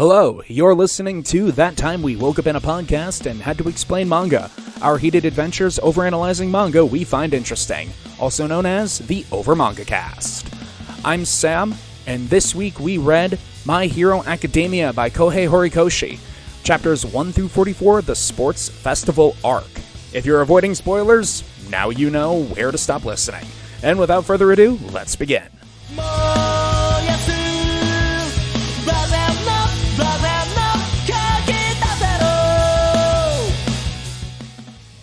Hello, you're listening to That Time We Woke Up in a Podcast and Had to Explain Manga, our heated adventures overanalyzing manga we find interesting, also known as the OverMangaCast. I'm Sam, and this week we read My Hero Academia by Kōhei Horikoshi, chapters 1-44, the Sports Festival Arc. If you're avoiding spoilers, now you know where to stop listening. And without further ado, let's begin.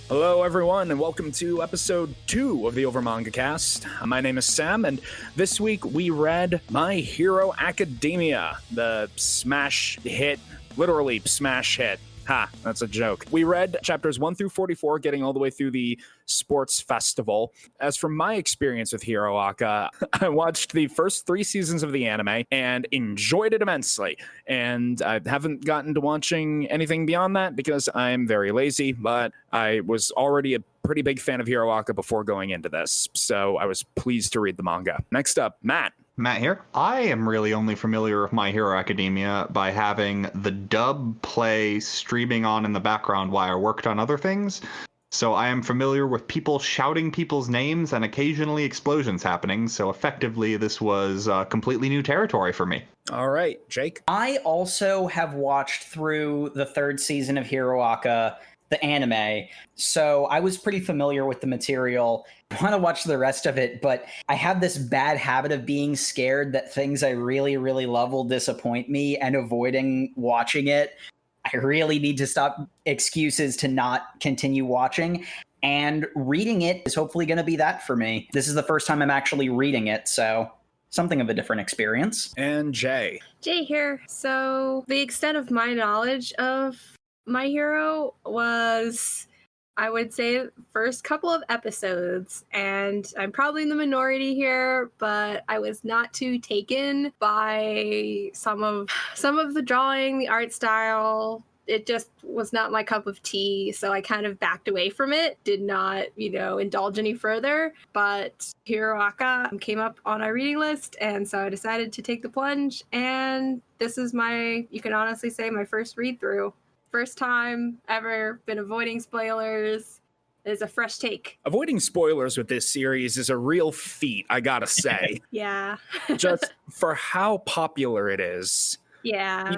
Hello everyone, and welcome to episode 2 of the OverMangaCast. My name is Sam, and this week we read My Hero Academia, the smash hit, literally smash hit. Ha, that's a joke. We read chapters 1-44, getting all the way through the sports festival. As from my experience with Hero Aka, I watched the first 3 seasons of the anime and enjoyed it immensely. And I haven't gotten to watching anything beyond that because I'm very lazy, but I was already a pretty big fan of Hero Aka before going into this, so I was pleased to read the manga. Next up, Matt here. I am really only familiar with My Hero Academia by having the dub play streaming on in the background while I worked on other things. So I am familiar with people shouting people's names and occasionally explosions happening. So effectively, this was completely new territory for me. All right, Jake. I also have watched through the 3rd season of Hero Aka, the anime, so I was pretty familiar with the material. I want to watch the rest of it, but I have this bad habit of being scared that things I really, really love will disappoint me and avoiding watching it. I really need to stop excuses to not continue watching, and reading it is hopefully going to be that for me. This is the first time I'm actually reading it, so something of a different experience. And Jay here. So the extent of my knowledge of My Hero was, I would say, first couple of episodes, and I'm probably in the minority here, but I was not too taken by some of the drawing, the art style. It just was not my cup of tea, so I kind of backed away from it, did not, indulge any further. But Hero Aka came up on our reading list, and so I decided to take the plunge, and this is you can honestly say, my first read-through. First time ever, been avoiding spoilers. It's a fresh take. Avoiding spoilers with this series is a real feat, I gotta say. Yeah. Just for how popular it is. Yeah.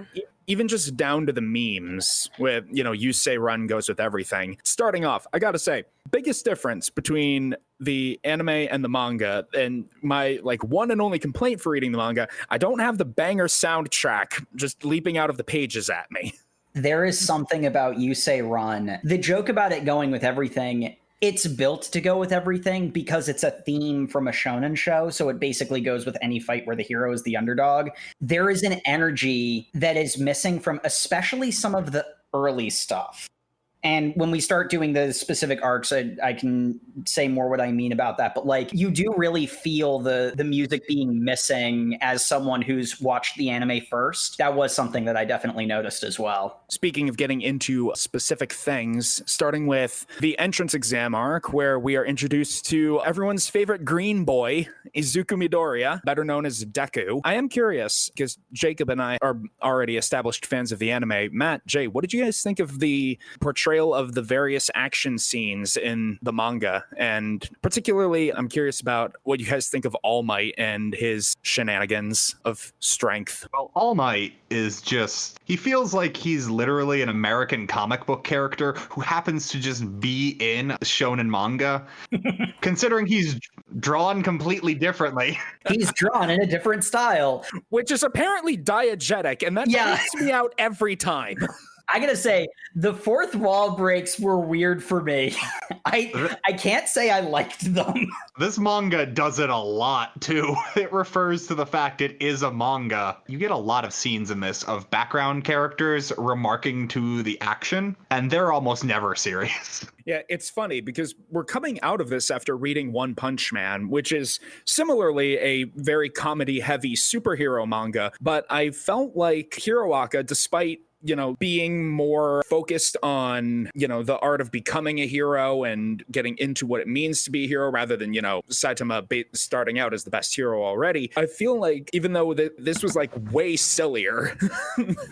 Even just down to the memes with, you say run goes with everything. Starting off, I gotta say, biggest difference between the anime and the manga, and my one and only complaint for reading the manga, I don't have the banger soundtrack just leaping out of the pages at me. There is something about You Say Run. The joke about it going with everything, it's built to go with everything because it's a theme from a shonen show, so it basically goes with any fight where the hero is the underdog. There is an energy that is missing from especially some of the early stuff. And when we start doing the specific arcs, I can say more what I mean about that. But you do really feel the music being missing as someone who's watched the anime first. That was something that I definitely noticed as well. Speaking of getting into specific things, starting with the entrance exam arc, where we are introduced to everyone's favorite green boy, Izuku Midoriya, better known as Deku. I am curious, because Jacob and I are already established fans of the anime. Matt, Jay, what did you guys think of the portrayal of the various action scenes in the manga? And particularly, I'm curious about what you guys think of All Might and his shenanigans of strength. Well, All Might is he feels like he's literally an American comic book character who happens to just be in shonen manga, considering he's drawn completely differently. He's drawn in a different style. Which is apparently diegetic, and that freaks me out every time. I gotta say, the fourth wall breaks were weird for me. I can't say I liked them. This manga does it a lot, too. It refers to the fact it is a manga. You get a lot of scenes in this of background characters remarking to the action, and they're almost never serious. Yeah, it's funny because we're coming out of this after reading One Punch Man, which is similarly a very comedy-heavy superhero manga, but I felt like Hero Aka, despite being more focused on, the art of becoming a hero and getting into what it means to be a hero rather than, Saitama starting out as the best hero already. I feel like even though this was like way sillier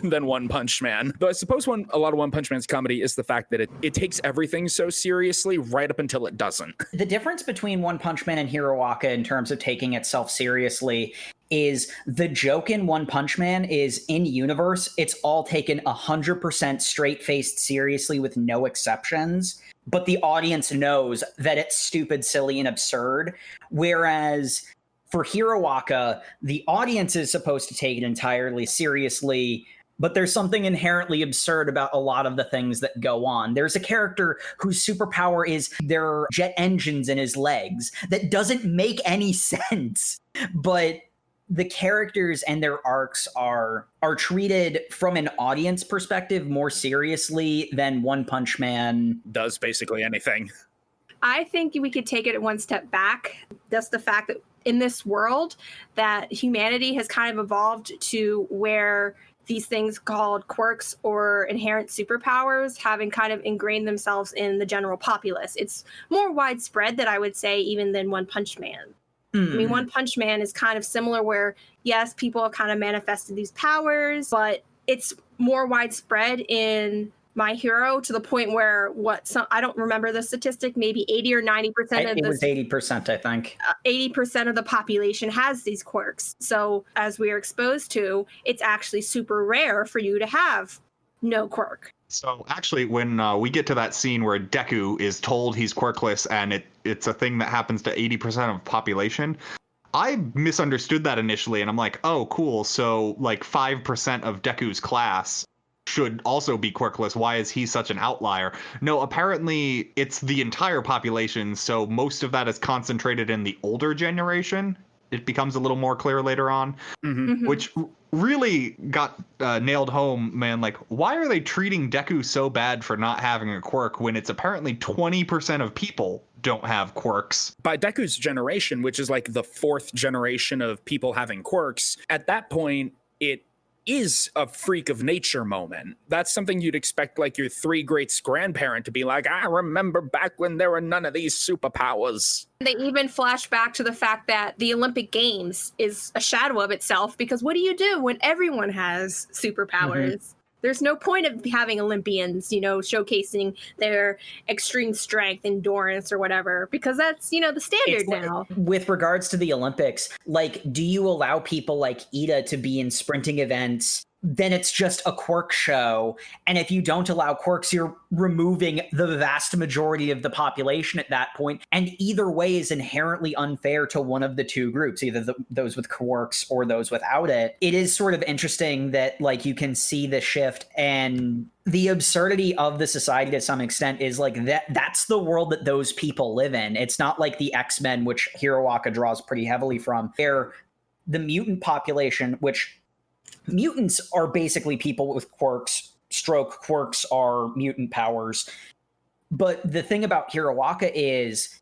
than One Punch Man, though I suppose a lot of One Punch Man's comedy is the fact that it takes everything so seriously right up until it doesn't. The difference between One Punch Man and Hero Aka in terms of taking itself seriously is the joke in One Punch Man is in universe, it's all taken 100% straight-faced seriously with no exceptions, but the audience knows that it's stupid, silly, and absurd. Whereas for Hero Aka, the audience is supposed to take it entirely seriously, but there's something inherently absurd about a lot of the things that go on. There's a character whose superpower is there are jet engines in his legs. That doesn't make any sense, but the characters and their arcs are treated from an audience perspective more seriously than One Punch Man does basically anything. I think we could take it one step back. That's the fact that in this world that humanity has kind of evolved to where these things called quirks or inherent superpowers having kind of ingrained themselves in the general populace. It's more widespread that I would say even than One Punch Man. I mean, One Punch Man is kind of similar where, yes, people have kind of manifested these powers, but it's more widespread in My Hero to the point where I don't remember the statistic, maybe 80 or 90% of it was 80%, I think. 80% of the population has these quirks. So as we are exposed to, it's actually super rare for you to have no quirk. So actually, when we get to that scene where Deku is told he's quirkless and it's a thing that happens to 80% of population, I misunderstood that initially, and I'm like, oh, cool. So like 5% of Deku's class should also be quirkless. Why is he such an outlier? No, apparently it's the entire population, so most of that is concentrated in the older generation. It becomes a little more clear later on, which really got nailed home, man. Like, why are they treating Deku so bad for not having a quirk when it's apparently 20% of people don't have quirks? By Deku's generation, which is like the fourth generation of people having quirks, at that point, it is a freak of nature moment. That's something you'd expect like your three greats grandparent to be like, I remember back when there were none of these superpowers. They even flash back to the fact that the Olympic Games is a shadow of itself, because what do you do when everyone has superpowers? There's no point of having Olympians, showcasing their extreme strength, endurance, or whatever, because that's, the standard now. With regards to the Olympics, like, do you allow people like Ida to be in sprinting events? Then it's just a quirk show. And if you don't allow quirks, you're removing the vast majority of the population at that point. And either way is inherently unfair to one of the two groups, either those with quirks or those without it. It is sort of interesting that like you can see the shift, and the absurdity of the society to some extent is like that's the world that those people live in. It's not like the X-Men, which Hero Aka draws pretty heavily from, where the mutant population, which mutants are basically people with quirks. Quirks are mutant powers. But the thing about Hero Aka is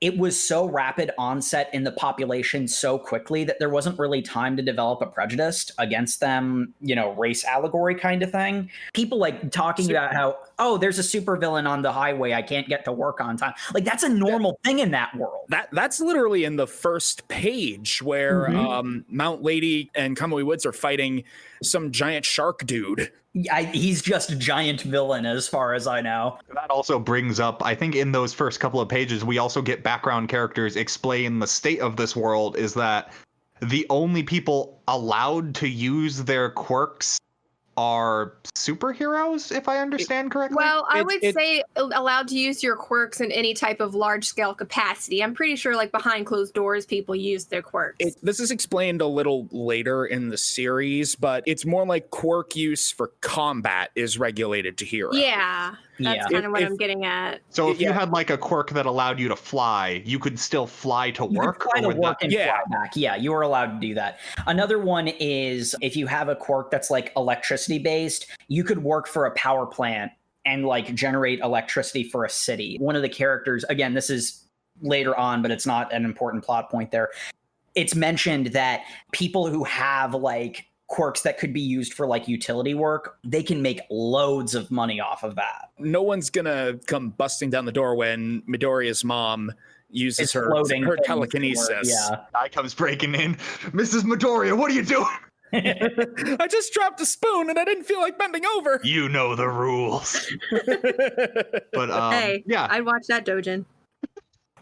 it was so rapid onset in the population so quickly that there wasn't really time to develop a prejudice against them, race allegory kind of thing. People like talking about how, oh, there's a supervillain on the highway, I can't get to work on time. Like, that's a normal thing in that world. That's literally in the first page where Mount Lady and Kamui Woods are fighting some giant shark dude. He's just a giant villain as far as I know. That also brings up, I think in those first couple of pages, we also get background characters explain the state of this world is that the only people allowed to use their quirks are superheroes, if I understand correctly. Well, I would say allowed to use your quirks in any type of large-scale capacity. I'm pretty sure, like, behind closed doors, people use their quirks. This is explained a little later in the series, but it's more like quirk use for combat is regulated to heroes. Yeah. That's kind of what I'm getting at. So if you had like a quirk that allowed you to fly, you could still fly to work? Fly and fly back. Yeah, you were allowed to do that. Another one is if you have a quirk that's like electricity based, you could work for a power plant and like generate electricity for a city. One of the characters, again, this is later on, but it's not an important plot point there. It's mentioned that people who have like quirks that could be used for like utility work, they can make loads of money off of that. No one's gonna come busting down the door when Midoriya's mom uses her telekinesis. Yeah. Guy comes breaking in. Mrs. Midoriya, what are you doing? I just dropped a spoon and I didn't feel like bending over. You know the rules. But Hey, yeah, I'd watch that Dojin.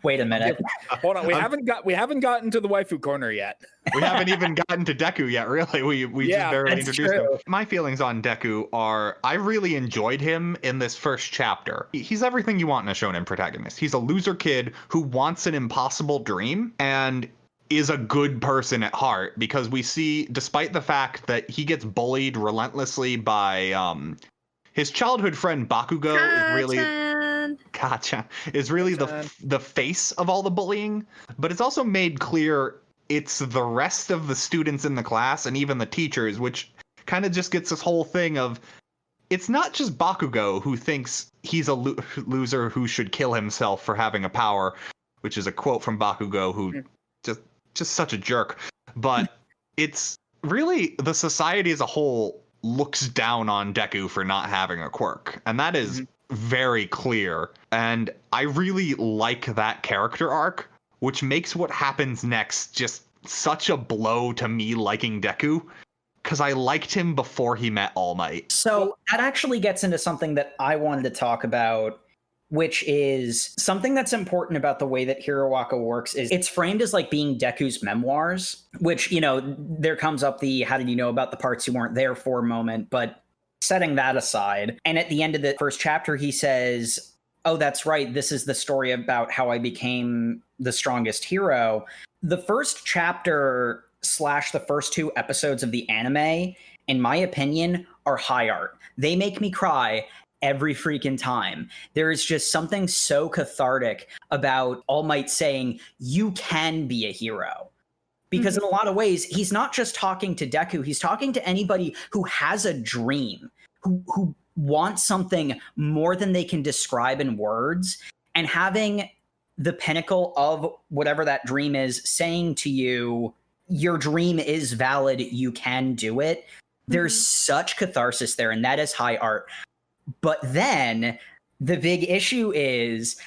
Wait a minute. Hold on, we haven't gotten to the waifu corner yet. we haven't even gotten to Deku yet, really. We just barely that's introduced him. true. My feelings on Deku are I really enjoyed him in this first chapter. He's everything you want in a shonen protagonist. He's a loser kid who wants an impossible dream and is a good person at heart, because we see, despite the fact that he gets bullied relentlessly by his childhood friend Bakugo is really the face of all the bullying, but it's also made clear it's the rest of the students in the class and even the teachers, which kind of just gets this whole thing of it's not just Bakugo who thinks he's a loser who should kill himself for having a power, which is a quote from Bakugo, who just such a jerk, but it's really the society as a whole looks down on Deku for not having a quirk, and that is very clear. And I really like that character arc, which makes what happens next just such a blow to me liking Deku, because I liked him before he met All Might. So that actually gets into something that I wanted to talk about, which is something that's important about the way that Hiroaka works is it's framed as like being Deku's memoirs, which, you know, there comes up the how did you know about the parts you weren't there for moment, but setting that aside. And at the end of the first chapter, he says, oh, that's right, this is the story about how I became the strongest hero. The first chapter / the first 2 episodes of the anime, in my opinion, are high art. They make me cry every freaking time. There is just something so cathartic about All Might saying, you can be a hero. Because in a lot of ways, he's not just talking to Deku, he's talking to anybody who has a dream, who wants something more than they can describe in words, and having the pinnacle of whatever that dream is saying to you, your dream is valid, you can do it. There's such catharsis there, and that is high art. But then the big issue is,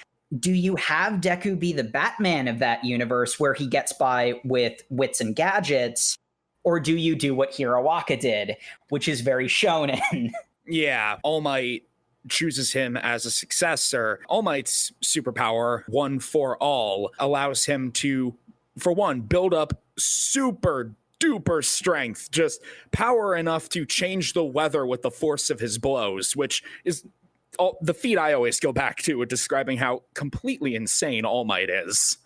do you have Deku be the Batman of that universe where he gets by with wits and gadgets, or do you do what Hiroaka did, which is very shonen? Yeah, All Might chooses him as a successor. All Might's superpower, One for All, allows him to, for one, build up super duper strength, just power enough to change the weather with the force of his blows, which is the feat I always go back to with describing how completely insane All Might is.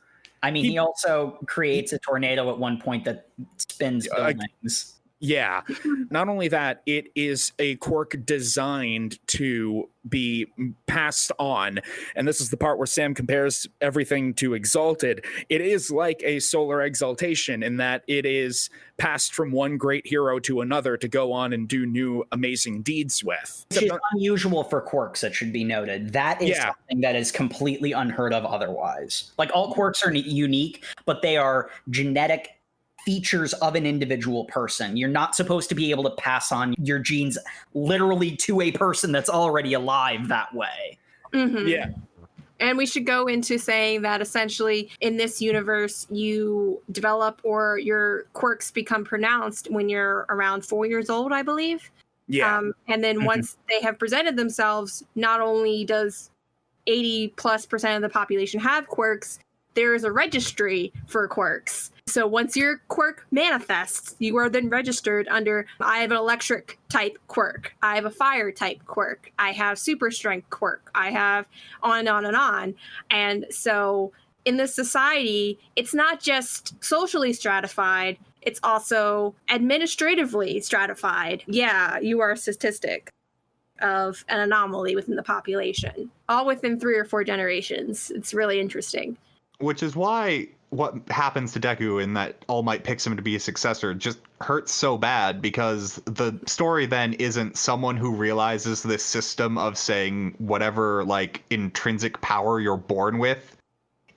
I mean, he also creates a tornado at one point that spins buildings. Yeah. Not only that, it is a quirk designed to be passed on. And this is the part where Sam compares everything to Exalted. It is like a solar exaltation in that it is passed from one great hero to another to go on and do new amazing deeds with. Which is unusual for quirks, it should be noted. That is something that is completely unheard of otherwise. Like, all quirks are unique, but they are genetic features of an individual person. You're not supposed to be able to pass on your genes literally to a person that's already alive that way. Yeah. And we should go into saying that essentially in this universe, you develop or your quirks become pronounced when you're around 4 years old, I believe. Yeah. And then once they have presented themselves, not only does 80+% of the population have quirks, there is a registry for quirks. So once your quirk manifests, you are then registered under, I have an electric type quirk, I have a fire type quirk, I have super strength quirk, I have on and on and on. And so in this society, it's not just socially stratified, it's also administratively stratified. Yeah, you are a statistic of an anomaly within the population, all within 3 or 4 generations. It's really interesting. Which is why what happens to Deku in that All Might picks him to be a successor just hurts so bad, because the story then isn't someone who realizes this system of saying whatever like intrinsic power you're born with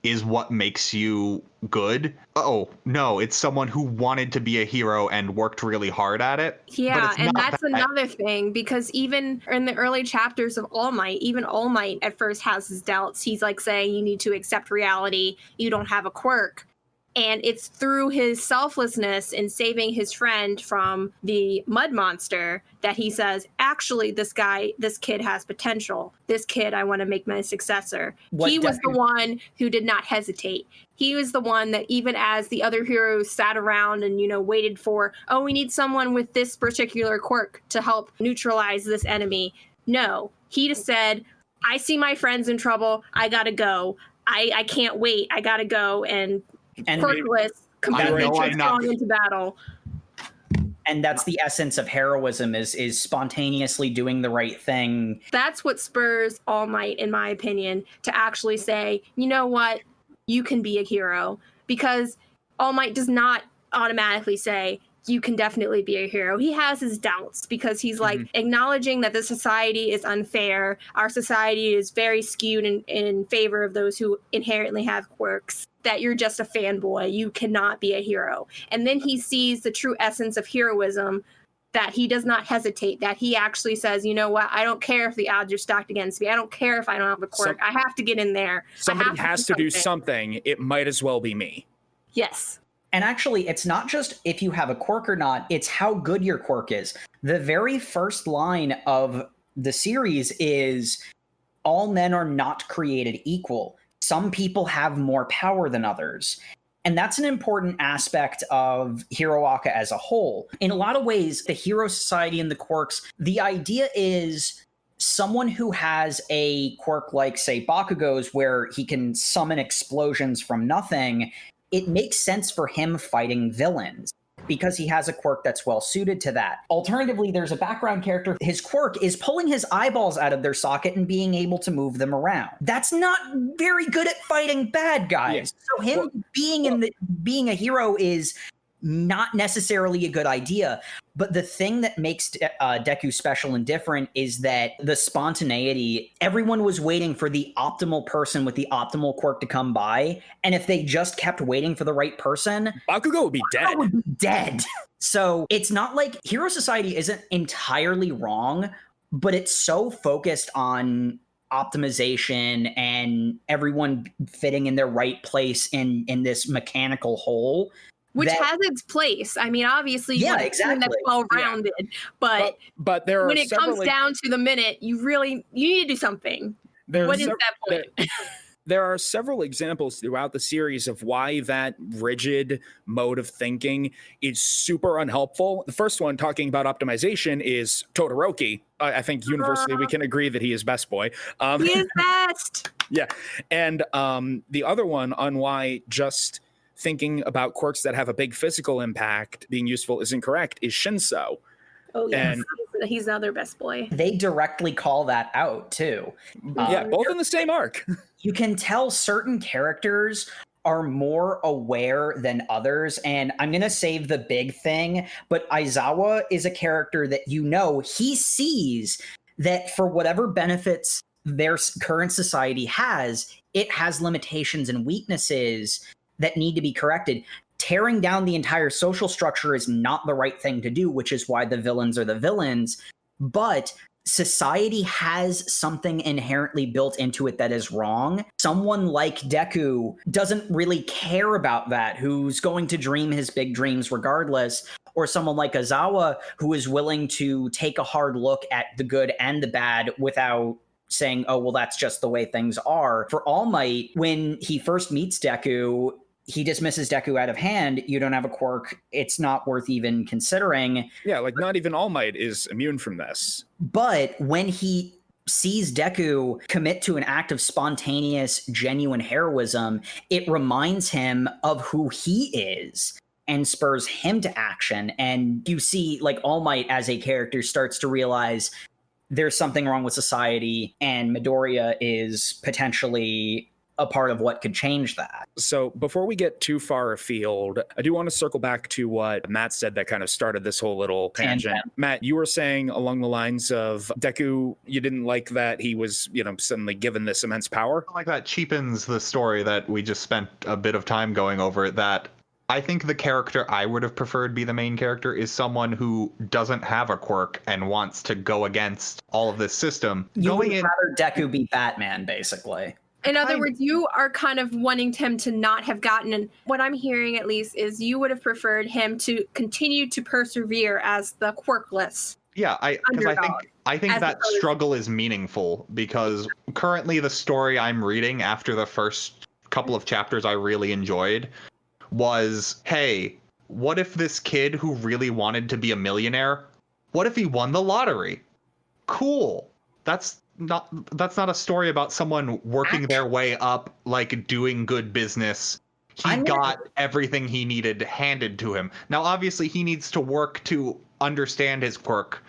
is what makes you good. Oh, no, it's someone who wanted to be a hero and worked really hard at it. Yeah, and that's another thing, because even in the early chapters of All Might, even All Might at first has his doubts. He's like saying, you need to accept reality. You don't have a quirk. And it's through his selflessness in saving his friend from the mud monster that he says, actually, this kid has potential. This kid, I want to make my successor. He was the one who did not hesitate. He was the one that, even as the other heroes sat around and, waited for, oh, we need someone with this particular quirk to help neutralize this enemy. No, he just said, I see my friends in trouble. I got to go. I can't wait. I got to go. And quirkless, completely strong into battle. And that's the essence of heroism, is spontaneously doing the right thing. That's what spurs All Might, in my opinion, to actually say, you know what, you can be a hero. Because All Might does not automatically say, you can definitely be a hero. He has his doubts, because he's like acknowledging that the society is unfair. Our society is very skewed in favor of those who inherently have quirks, that you're just a fanboy. You cannot be a hero. And then he sees the true essence of heroism, that he does not hesitate, that he actually says, you know what, I don't care if the odds are stacked against me. I don't care if I don't have a quirk. I have to get in there. Somebody has to do something. It might as well be me. Yes. And actually, it's not just if you have a quirk or not, it's how good your quirk is. The very first line of the series is, all men are not created equal. Some people have more power than others. And that's an important aspect of Hiroaka as a whole. In a lot of ways, the Hero Society and the quirks, the idea is someone who has a quirk like, say, Bakugo's, where he can summon explosions from nothing, it makes sense for him fighting villains because he has a quirk that's well suited to that. Alternatively, there's a background character. His quirk is pulling his eyeballs out of their socket and being able to move them around. That's not very good at fighting bad guys. Yeah. So him being a hero is not necessarily a good idea. But the thing that makes Deku special and different is that the spontaneity, everyone was waiting for the optimal person with the optimal quirk to come by. And if they just kept waiting for the right person, Bakugo would be dead. Would be dead. So it's not like Hero Society isn't entirely wrong, but it's so focused on optimization and everyone fitting in their right place in this mechanical whole. Which has its place. I mean, obviously, you want a team that's well-rounded, but there when it comes down to the minute, you need to do something. What is that point? There are several examples throughout the series of why that rigid mode of thinking is super unhelpful. The first one, talking about optimization, is Totoroki. I think universally we can agree that he is best boy. He is best! Yeah. And the other one on why just thinking about quirks that have a big physical impact being useful is incorrect is Shinso. Oh, yes. And he's the other best boy. They directly call that out, too. Yeah, both in the same arc. You can tell certain characters are more aware than others, and I'm going to save the big thing, but Aizawa is a character that he sees that for whatever benefits their current society has, it has limitations and weaknesses that need to be corrected. Tearing down the entire social structure is not the right thing to do, which is why the villains are the villains. But society has something inherently built into it that is wrong. Someone like Deku doesn't really care about that, who's going to dream his big dreams regardless. Or someone like Aizawa, who is willing to take a hard look at the good and the bad without saying, oh, well, that's just the way things are. For All Might, when he first meets Deku, he dismisses Deku out of hand. You don't have a quirk. It's not worth even considering. Yeah, like not even All Might is immune from this. But when he sees Deku commit to an act of spontaneous, genuine heroism, it reminds him of who he is and spurs him to action. And you see, like, All Might as a character starts to realize there's something wrong with society, and Midoriya is potentially a part of what could change that. So before we get too far afield, I do want to circle back to what Matt said that kind of started this whole little tangent. Matt, you were saying along the lines of Deku, you didn't like that he was, suddenly given this immense power. Like that cheapens the story that we just spent a bit of time going over. That I think the character I would have preferred be the main character is someone who doesn't have a quirk and wants to go against all of this system. You would rather Deku be Batman, basically. In other words, you are kind of wanting him to not have gotten, and what I'm hearing at least is you would have preferred him to continue to persevere as the quirkless. Yeah, I think that struggle is meaningful because currently the story I'm reading after the first couple of chapters I really enjoyed was, hey, what if this kid who really wanted to be a millionaire, what if he won the lottery? Cool. That's not a story about someone working their way up, like doing good business. He got everything he needed handed to him. Now, obviously, he needs to work to understand his quirk.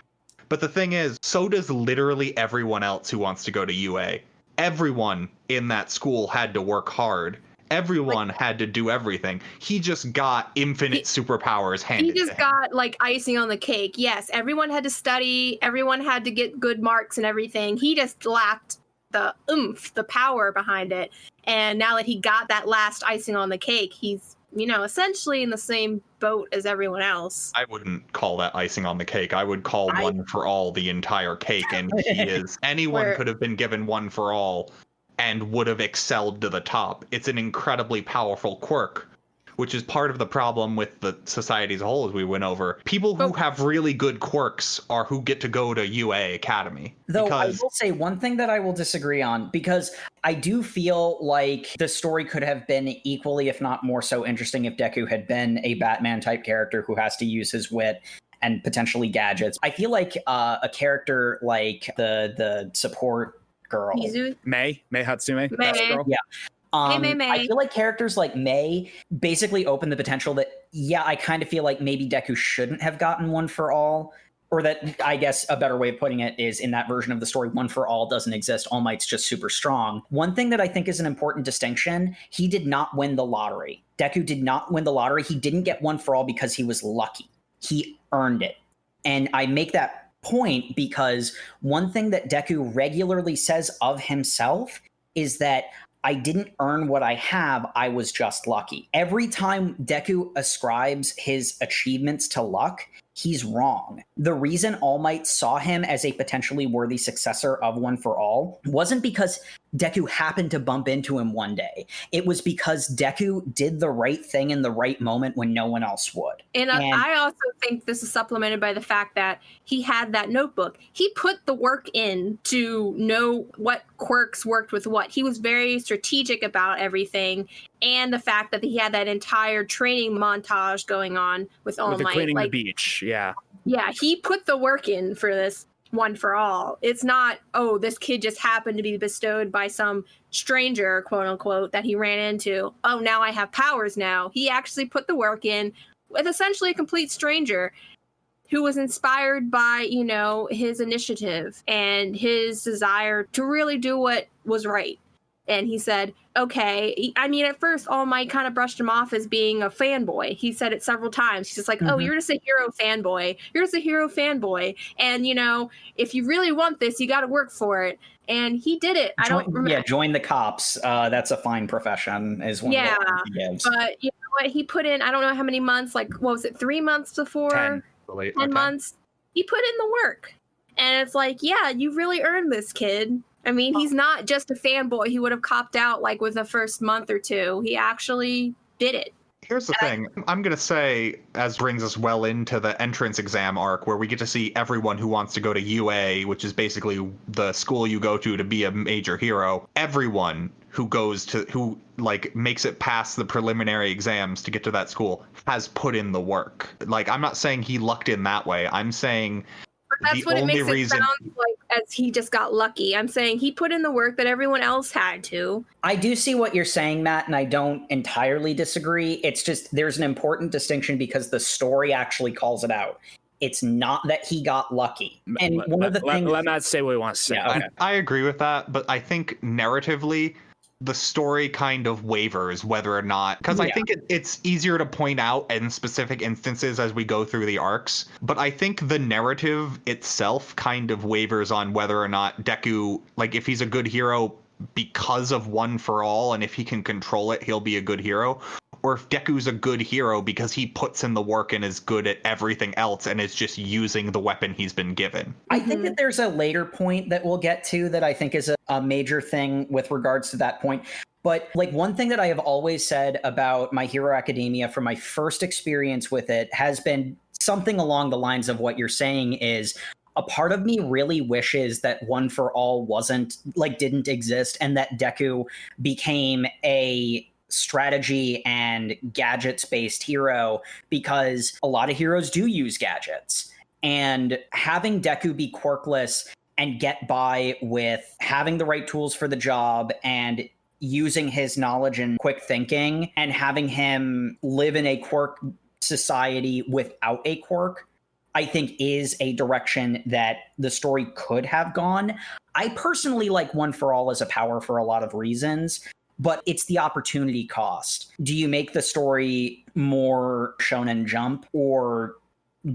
But the thing is, so does literally everyone else who wants to go to UA. Everyone in that school had to work hard. Everyone had to do everything. He just got infinite superpowers handed to him. He just got like icing on the cake. Yes, everyone had to study. Everyone had to get good marks and everything. He just lacked the oomph, the power behind it. And now that he got that last icing on the cake, he's, essentially in the same boat as everyone else. I wouldn't call that icing on the cake. I would call one for all the entire cake. And he is. Anyone could have been given one for all and would have excelled to the top. It's an incredibly powerful quirk, which is part of the problem with the society as a whole, as we went over. People who have really good quirks are who get to go to UA Academy. Though I will say one thing that I will disagree on, because I do feel like the story could have been equally, if not more so interesting, if Deku had been a Batman-type character who has to use his wit and potentially gadgets. I feel like a character like the support girl, May Hatsume, May. Girl. Yeah. May. I feel like characters like May basically open the potential that, I kind of feel like maybe Deku shouldn't have gotten one for all, or that, I guess a better way of putting it is in that version of the story, one for all doesn't exist. All Might's just super strong. One thing that I think is an important distinction, he did not win the lottery. Deku did not win the lottery. He didn't get one for all because he was lucky. He earned it. And I make that point because one thing that Deku regularly says of himself is that I didn't earn what I have, I was just lucky. Every time Deku ascribes his achievements to luck, he's wrong. The reason All Might saw him as a potentially worthy successor of One for All wasn't because Deku happened to bump into him one day. It was because Deku did the right thing in the right moment when no one else would. And I also think this is supplemented by the fact that he had that notebook. He put the work in to know what quirks worked with what. He was very strategic about everything. And the fact that he had that entire training montage going on with All Might. Cleaning the beach, yeah. Yeah, he put the work in for this One for All. It's not, this kid just happened to be bestowed by some stranger, quote unquote, that he ran into. Oh, now I have powers now. He actually put the work in with essentially a complete stranger who was inspired by, his initiative and his desire to really do what was right. And he said, okay. I mean, at first, All Might kind of brushed him off as being a fanboy. He said it several times. He's just like, you're just a hero fanboy. You're just a hero fanboy. And, if you really want this, you got to work for it. And he did it. I don't remember. Yeah, join the cops. That's a fine profession, is one of the he gives. But you know what? He put in, I don't know how many months, like, what was it, 3 months before? 10 months. He put in the work. And it's like, yeah, you really earned this, kid. I mean, he's not just a fanboy. He would have copped out like with the first month or two. He actually did it. Here's the thing. I'm going to say, as brings us well into the entrance exam arc, where we get to see everyone who wants to go to UA, which is basically the school you go to be a major hero. Everyone who makes it past the preliminary exams to get to that school has put in the work. Like, I'm not saying he lucked in that way. I'm saying that's what it makes it sound like, as he just got lucky. I'm saying he put in the work that everyone else had to. I do see what you're saying, Matt, and I don't entirely disagree. It's just there's an important distinction because the story actually calls it out. It's not that he got lucky. And one of the things... Let Matt say what he wants to say. Yeah, okay. I agree with that, but I think narratively, the story kind of wavers whether or not, because I think it's easier to point out in specific instances as we go through the arcs, but I think the narrative itself kind of wavers on whether or not Deku, like, if he's a good hero because of One for All, and if he can control it, he'll be a good hero, or if Deku's a good hero because he puts in the work and is good at everything else and is just using the weapon he's been given. I think that there's a later point that we'll get to that I think is a major thing with regards to that point. But like, one thing that I have always said about My Hero Academia from my first experience with it has been something along the lines of what you're saying is, a part of me really wishes that One for All didn't exist, and that Deku became a strategy and gadgets based hero, because a lot of heroes do use gadgets, and having Deku be quirkless and get by with having the right tools for the job and using his knowledge and quick thinking, and having him live in a quirk society without a quirk, I think is a direction that the story could have gone. I personally like One for All as a power for a lot of reasons, but it's the opportunity cost. Do you make the story more Shonen Jump, or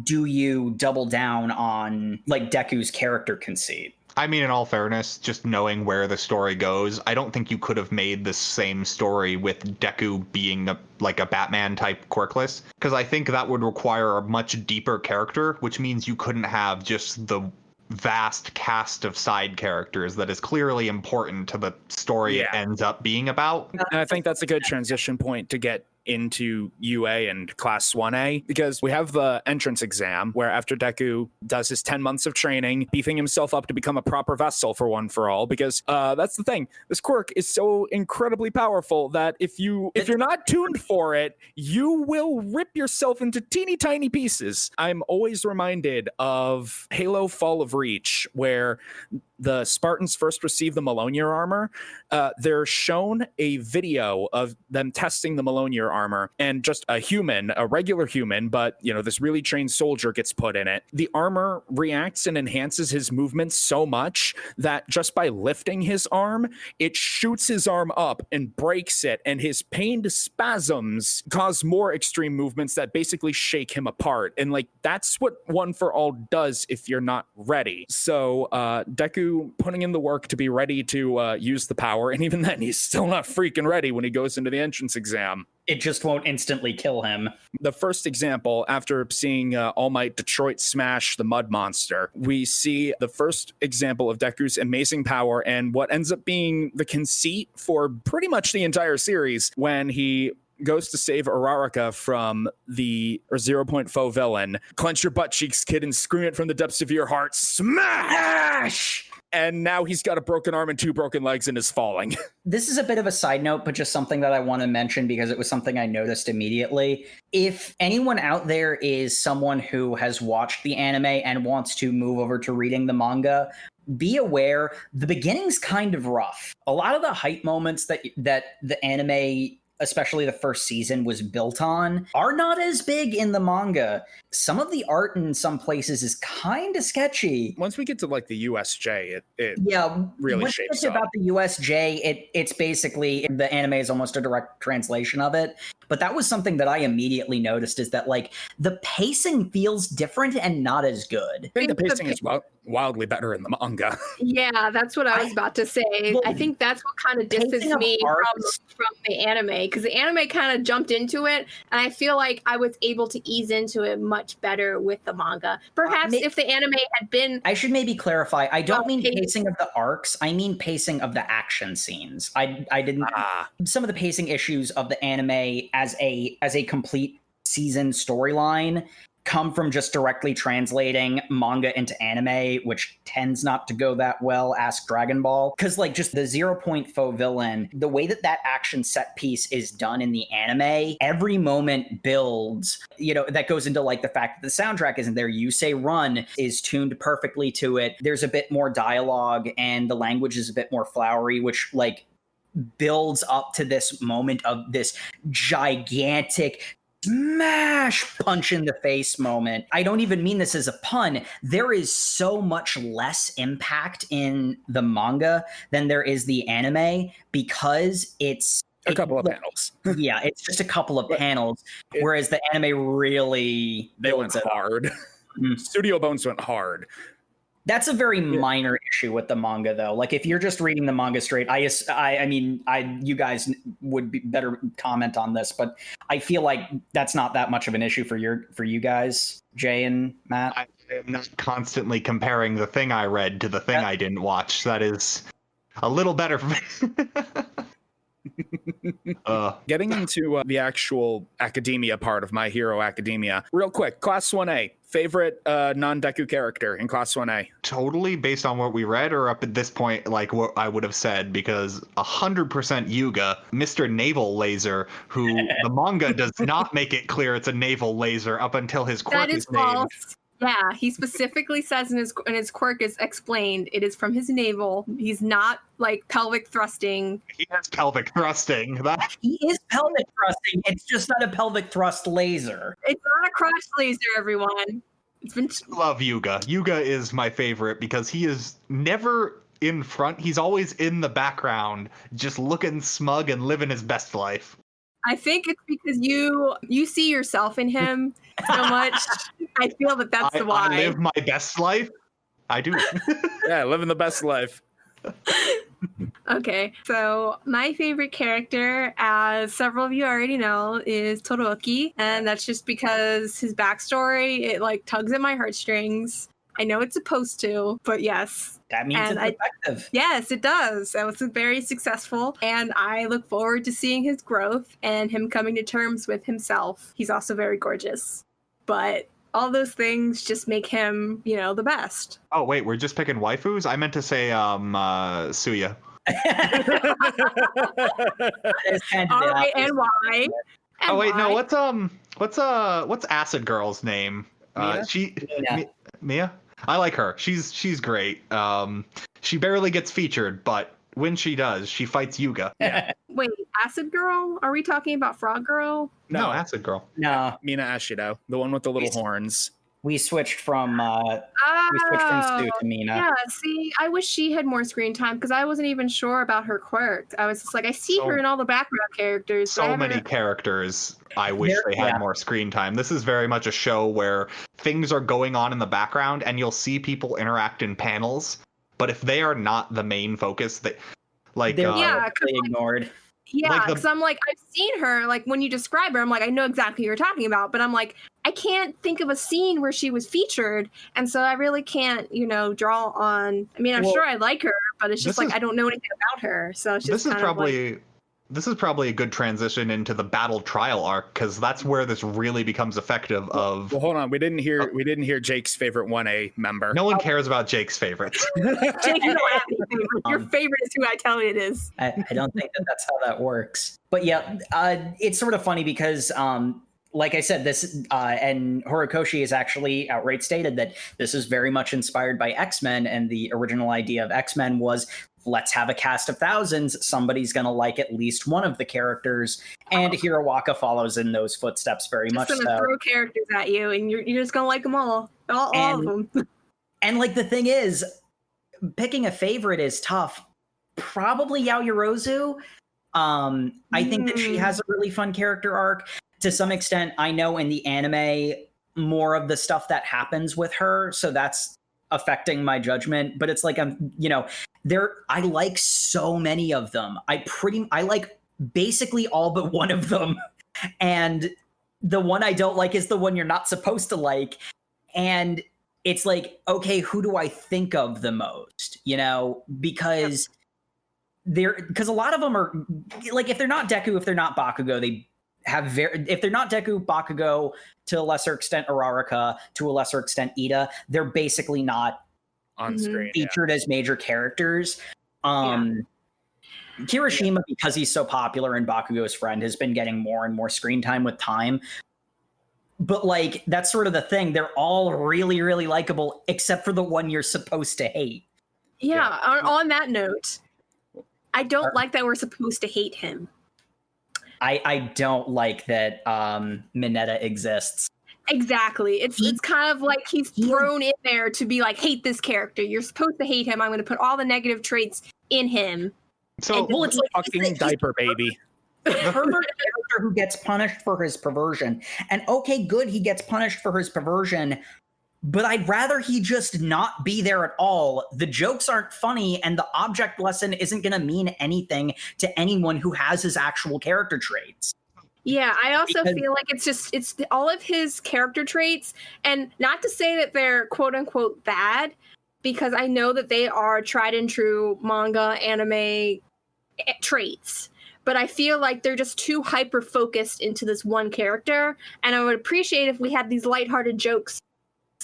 do you double down on like Deku's character conceit? I mean, in all fairness, just knowing where the story goes, I don't think you could have made the same story with Deku being a Batman type quirkless, because I think that would require a much deeper character, which means you couldn't have just the vast cast of side characters that is clearly important to the story it ends up being about. And I think that's a good transition point to get into UA and Class 1A, because we have the entrance exam where after Deku does his 10 months of training, beefing himself up to become a proper vessel for One for All, because that's the thing. This quirk is so incredibly powerful that if you're not tuned for it, you will rip yourself into teeny tiny pieces. I'm always reminded of Halo Fall of Reach, where the Spartans first receive the Malonier armor. They're shown a video of them testing the Malonier armor, and just a regular human, but this really trained soldier gets put in it. The armor reacts and enhances his movements so much that just by lifting his arm, it shoots his arm up and breaks it, and his pained spasms cause more extreme movements that basically shake him apart. And that's what One for All does if you're not ready. So Deku putting in the work to be ready to use the power, and even then he's still not freaking ready when he goes into the entrance exam. It just won't instantly kill him. The first example, after seeing All Might Detroit smash the mud monster, we see the first example of Deku's amazing power and what ends up being the conceit for pretty much the entire series, when he goes to save Araraka from the 0.4 villain. Clench your butt cheeks, kid, and scream it from the depths of your heart. Smash! And now he's got a broken arm and 2 broken legs and is falling. This is a bit of a side note, but just something that I want to mention because it was something I noticed immediately. If anyone out there is someone who has watched the anime and wants to move over to reading the manga, be aware the beginning's kind of rough. A lot of the hype moments that the anime, especially the first season, was built on are not as big in the manga. Some of the art in some places is kind of sketchy. Once we get to the USJ, it really once shapes you up. About the USJ, it's basically, the anime is almost a direct translation of it. But that was something that I immediately noticed, is that the pacing feels different and not as good. I think the pacing is wildly better in the manga. Yeah, that's what I was about to say. Well, I think that's what kind of distances me from the anime, because the anime kind of jumped into it, and I feel like I was able to ease into it much better with the manga. Perhaps if the anime had been... I should maybe clarify. I don't mean pacing of the arcs. I mean pacing of the action scenes. I didn't... Some of the pacing issues of the anime as a complete season storyline come from just directly translating manga into anime, which tends not to go that well. Ask Dragon Ball. Because just the 0.4 villain, the way that action set piece is done in the anime, every moment builds, that goes into the fact that the soundtrack isn't there. You Say Run is tuned perfectly to it. There's a bit more dialogue and the language is a bit more flowery, which builds up to this moment of this gigantic smash punch in the face moment. I don't even mean this as a pun. There is so much less impact in the manga than there is the anime because it's a couple of panels. Yeah, it's just a couple of panels, whereas the anime really they went hard. Studio Bones went hard. That's a very minor issue with the manga, though. Like, if you're just reading the manga straight, I mean, you guys would be better comment on this, but I feel like that's not that much of an issue for you guys, Jay and Matt. I am not constantly comparing the thing I read to the thing I didn't watch. That is a little better for me. Getting into the actual academia part of My Hero Academia, real quick, Class 1A, favorite non-Deku character in Class 1A? Totally based on what we read, or up at this point, like what I would have said, because 100% Yuga, Mr. Naval Laser, who the manga does not make it clear it's a naval laser up until his quirk is named. False. Yeah, he specifically says in his quirk is explained, it is from his navel. He's not like pelvic thrusting. He has pelvic thrusting. He is pelvic thrusting. It's just not a pelvic thrust laser. It's not a crotch laser, everyone. Love Yuga. Yuga is my favorite because he is never in front. He's always in the background, just looking smug and living his best life. I think it's because you see yourself in him so much. I feel that's why. I live my best life. I do. Yeah, living the best life. Okay, so my favorite character, as several of you already know, is Totoroki, and that's just because his backstory, it like tugs at my heartstrings. I know it's supposed to, but yes. That means it's effective. Yes, it does. That was very successful, and I look forward to seeing his growth and him coming to terms with himself. He's also very gorgeous, but all those things just make him, the best. Oh, wait, we're just picking waifus? I meant to say Suya. All right, and why? And wait, no, what's Acid Girl's name? Mia? I like her. She's great. She barely gets featured, but when she does, she fights Yuga. Yeah. Wait, Acid Girl? Are we talking about Frog Girl? No, Acid Girl. No, Mina Ashido, the one with the little horns. We switched from Stu to Mina. Yeah, see, I wish she had more screen time because I wasn't even sure about her quirk. I was just like, I see her in all the background characters. So many characters. I wish they had more screen time. This is very much a show where things are going on in the background and you'll see people interact in panels. But if they are not the main focus, they're ignored. Yeah, because I'm like, I've seen her, like, when you describe her, I'm like, I know exactly who you're talking about, but I'm like, I can't think of a scene where she was featured, and so I really can't, draw on, I mean, I'm sure I like her, but it's just like, I don't know anything about her, so it's just This is probably a good transition into the battle trial arc, because that's where this really becomes effective of... Well, hold on, we didn't hear Jake's favorite 1A member. No one cares about Jake's favorites. Jake, you don't have any favorite. Your favorite is who I tell you it is. I don't think that's how that works. But yeah, it's sort of funny because... like I said, this and Horikoshi has actually outright stated that this is very much inspired by X-Men, and the original idea of X-Men was, let's have a cast of thousands. Somebody's going to like at least one of the characters, and Hiroaka follows in those footsteps very much. Just going to throw characters at you, and you're just going to like them all of them. And like the thing is, picking a favorite is tough. Probably Yaoyorozu. I think that she has a really fun character arc. To some extent, I know in the anime more of the stuff that happens with her, so that's affecting my judgment. But it's like I like so many of them. I like basically all but one of them, and the one I don't like is the one you're not supposed to like. And it's like, okay, who do I think of the most? Because because a lot of them are like, if they're not Deku, if they're not Bakugo, they have if they're not Deku, Bakugo, to a lesser extent Uraraka, to a lesser extent Ida, they're basically not on screen featured as major characters. Kirishima, because he's so popular and Bakugo's friend, has been getting more and more screen time with time. But like, that's sort of the thing. They're all really, really likable, except for the one you're supposed to hate. On that note, I don't like that we're supposed to hate him. I don't like that Mineta exists. Exactly. It's kind of like he's thrown in there to be like, hate this character. You're supposed to hate him. I'm going to put all the negative traits in him. So, Well, it's like Fucking diaper baby. pervert character who gets punished for his perversion. And okay, good, he gets punished for his perversion, but I'd rather he just not be there at all. The jokes aren't funny, and the object lesson isn't going to mean anything to anyone who has his actual character traits. Yeah, I also feel like it's all of his character traits, and not to say that they're quote unquote bad, because I know that they are tried and true manga, anime traits. But I feel like they're just too hyper focused into this one character, and I would appreciate if we had these lighthearted jokes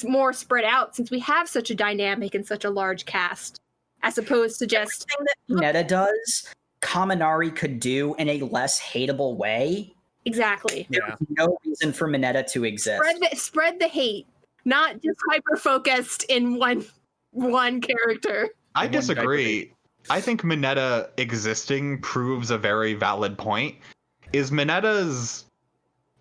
more spread out, since we have such a dynamic and such a large cast, as opposed to just Mineta does, Kaminari could do in a less hateable way. exactly. There's no reason for Mineta to exist. Spread the hate, not just hyper focused in one character. I disagree. I think Mineta existing proves a very valid point. Is Mineta's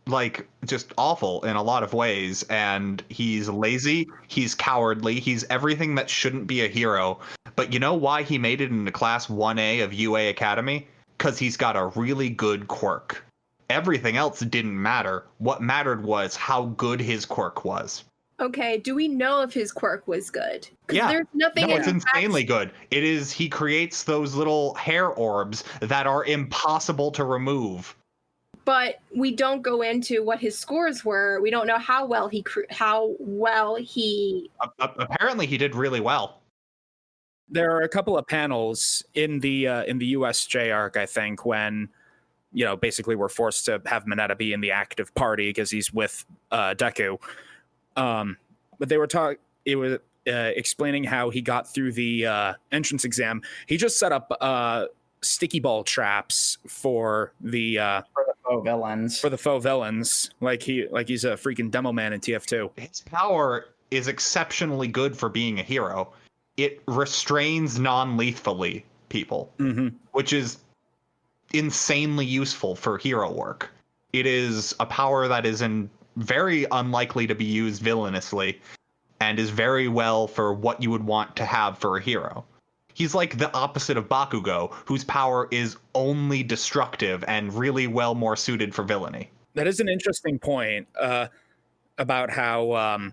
like just awful in a lot of ways, and he's lazy, he's cowardly, he's everything that shouldn't be a hero. But you know why he made it into class 1A of UA Academy? Because he's got a really good quirk. Everything else didn't matter. What mattered was how good his quirk was. Okay, do we know if his quirk was good? Yeah. There's nothing. No, it's insanely good. It is, he creates those little hair orbs that are impossible to remove. But we don't go into what his scores were. We don't know how well he Apparently he did really well. There are a couple of panels in the USJ arc, I think, when basically we're forced to have Mineta be in the active party because he's with Deku. But they were explaining how he got through the entrance exam. He just set up sticky ball traps for the faux villains. Like he's a freaking demo man in TF2. His power is exceptionally good for being a hero. It restrains non-lethally people, which is insanely useful for hero work. It is a power that is very unlikely to be used villainously, and is very well for what you would want to have for a hero. He's like the opposite of Bakugo, whose power is only destructive and really well more suited for villainy. That is an interesting point about how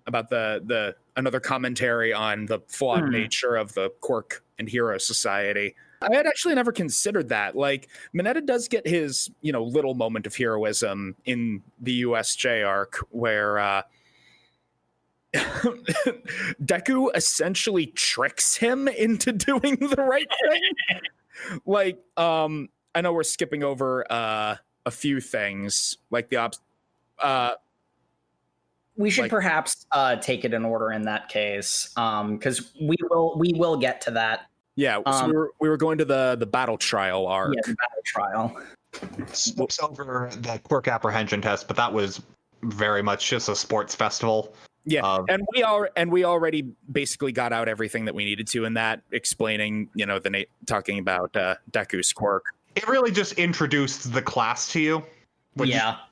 about the another commentary on the flawed nature of the quirk and hero society. I had actually never considered that. Like, Mineta does get his, little moment of heroism in the USJ arc where Deku essentially tricks him into doing the right thing. Like, I know we're skipping over a few things, like we should perhaps take it in order in that case, because we will get to that. Yeah, so we were going to the battle trial arc. Yeah, the battle trial. Skips over the quirk apprehension test, but that was very much just a sports festival. Yeah, and we already basically got out everything that we needed to in that, explaining, talking about Deku's quirk. It really just introduced the class to you.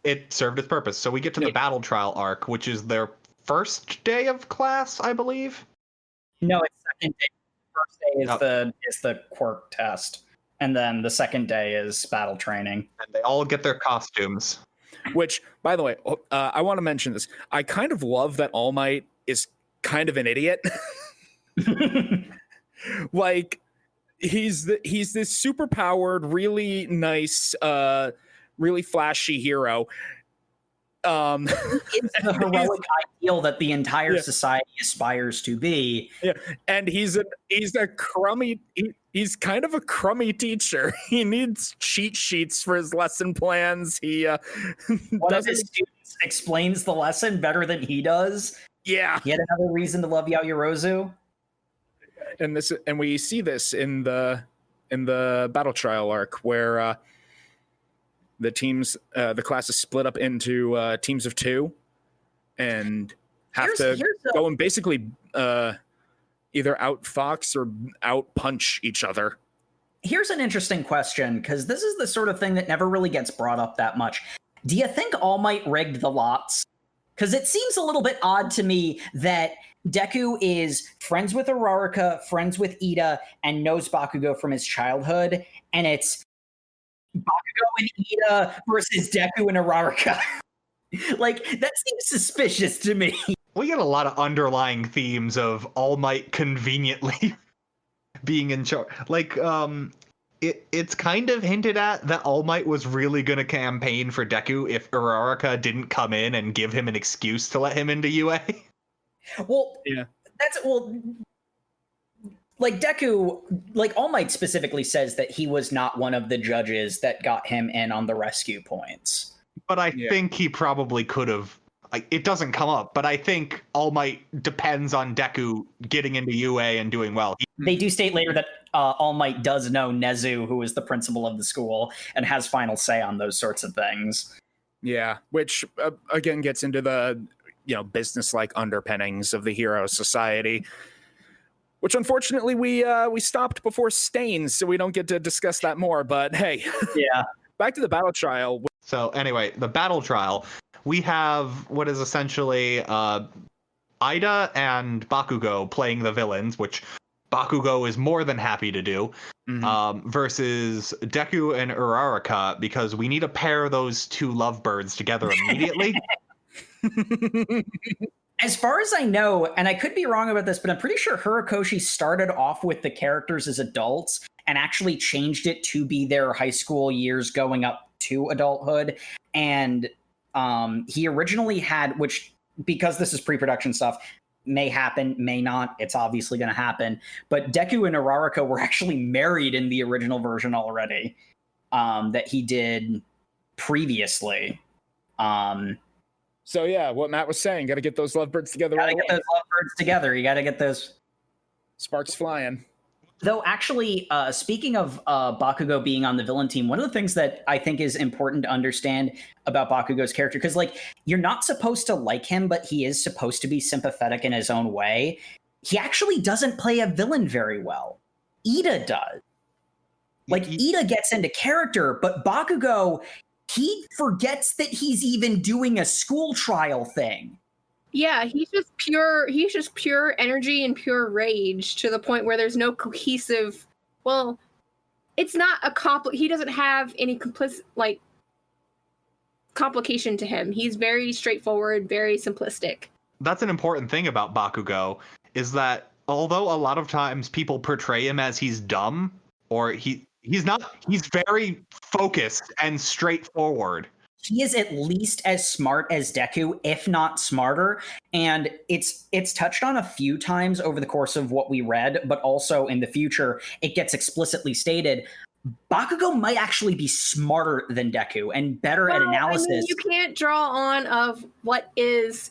It served its purpose. So we get to the battle trial arc, which is their first day of class, I believe. No, it's second day. First day is the quirk test, and then the second day is battle training. And they all get their costumes. Which, by the way, I want to mention this. I kind of love that All Might is kind of an idiot. Like, he's this super powered, really nice, really flashy hero. It's the heroic ideal that the entire society aspires to be. Yeah, and he's kind of a crummy teacher. He needs cheat sheets for his lesson plans. He one of his students explains the lesson better than he does. Yeah, yet another reason to love Yaoyorozu. And we see this in the battle trial arc where the class is split up into teams of 2 and have to go and basically either outfox or outpunch each other. here's an interesting question, because this is the sort of thing that never really gets brought up that much. Do you think All Might rigged the lots? Because it seems a little bit odd to me that Deku is friends with Uraraka, friends with Ida, and knows Bakugo from his childhood, and it's Bakugo and Ida versus Deku and Uraraka. Like, that seems suspicious to me. We get a lot of underlying themes of All Might conveniently being in charge. Like, it's kind of hinted at that All Might was really going to campaign for Deku if Uraraka didn't come in and give him an excuse to let him into UA. Well, yeah, like Deku, like All Might specifically says that he was not one of the judges that got him in on the rescue points. But I think he probably could have. Like, it doesn't come up, but I think All Might depends on Deku getting into UA and doing well. They do state later that All Might does know Nezu, who is the principal of the school, and has final say on those sorts of things. Yeah, which again gets into the business-like underpinnings of the Hero Society, which unfortunately we stopped before Stains, so we don't get to discuss that more. But hey, yeah, back to the battle trial. So anyway, the battle trial. We have what is essentially Ida and Bakugo playing the villains, which Bakugo is more than happy to do, versus Deku and Uraraka, because we need to pair those two lovebirds together immediately. As far as I know, and I could be wrong about this, but I'm pretty sure Horikoshi started off with the characters as adults and actually changed it to be their high school years going up to adulthood. And he originally had, which, because this is pre-production stuff, may happen, may not. It's obviously going to happen. But Deku and Uraraka were actually married in the original version already, that he did previously. So yeah, what Matt was saying, got to get those lovebirds together. Got to get those lovebirds together. You got to get those sparks flying. Though, actually, speaking of Bakugo being on the villain team, one of the things that I think is important to understand about Bakugo's character, because, like, you're not supposed to like him, but he is supposed to be sympathetic in his own way. He actually doesn't play a villain very well. Ida does. Like, Ida gets into character, but Bakugo, he forgets that he's even doing a school trial thing. Yeah, he's just pure energy and pure rage, to the point where there's no cohesive, well, it's not he doesn't have any complication to him. He's very straightforward, very simplistic. That's an important thing about Bakugo, is that although a lot of times people portray him as he's dumb, or he's not, he's very focused and straightforward. He is at least as smart as Deku, if not smarter. And it's touched on a few times over the course of what we read, but also in the future, it gets explicitly stated Bakugo might actually be smarter than Deku and better at analysis. I mean, you can't draw on of what is,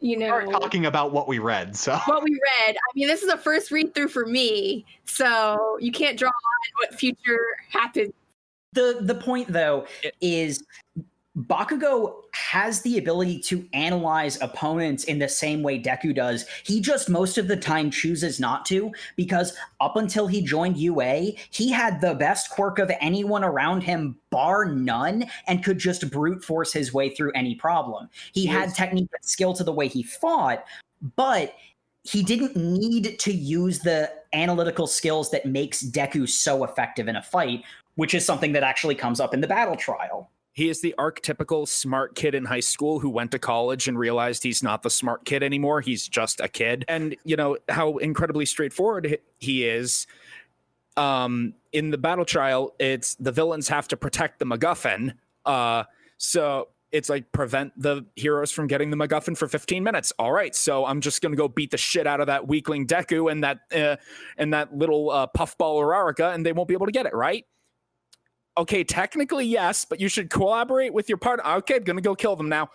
We're talking about what we read, so. What we read. I mean, this is a first read through for me, so you can't draw on what future happens. The point, though, is Bakugo has the ability to analyze opponents in the same way Deku does. He just most of the time chooses not to, because up until he joined UA, he had the best quirk of anyone around him, bar none, and could just brute force his way through any problem. He had technique and skill to the way he fought, but he didn't need to use the analytical skills that makes Deku so effective in a fight, which is something that actually comes up in the battle trial. He is the archetypical smart kid in high school who went to college and realized he's not the smart kid anymore. He's just a kid. And how incredibly straightforward he is. In the battle trial, it's the villains have to protect the MacGuffin. So it's like prevent the heroes from getting the MacGuffin for 15 minutes. All right, so I'm just going to go beat the shit out of that weakling Deku and that little puffball Uraraka, and they won't be able to get it, right? Okay, technically, yes, but you should collaborate with your partner. Okay, I'm going to go kill them now.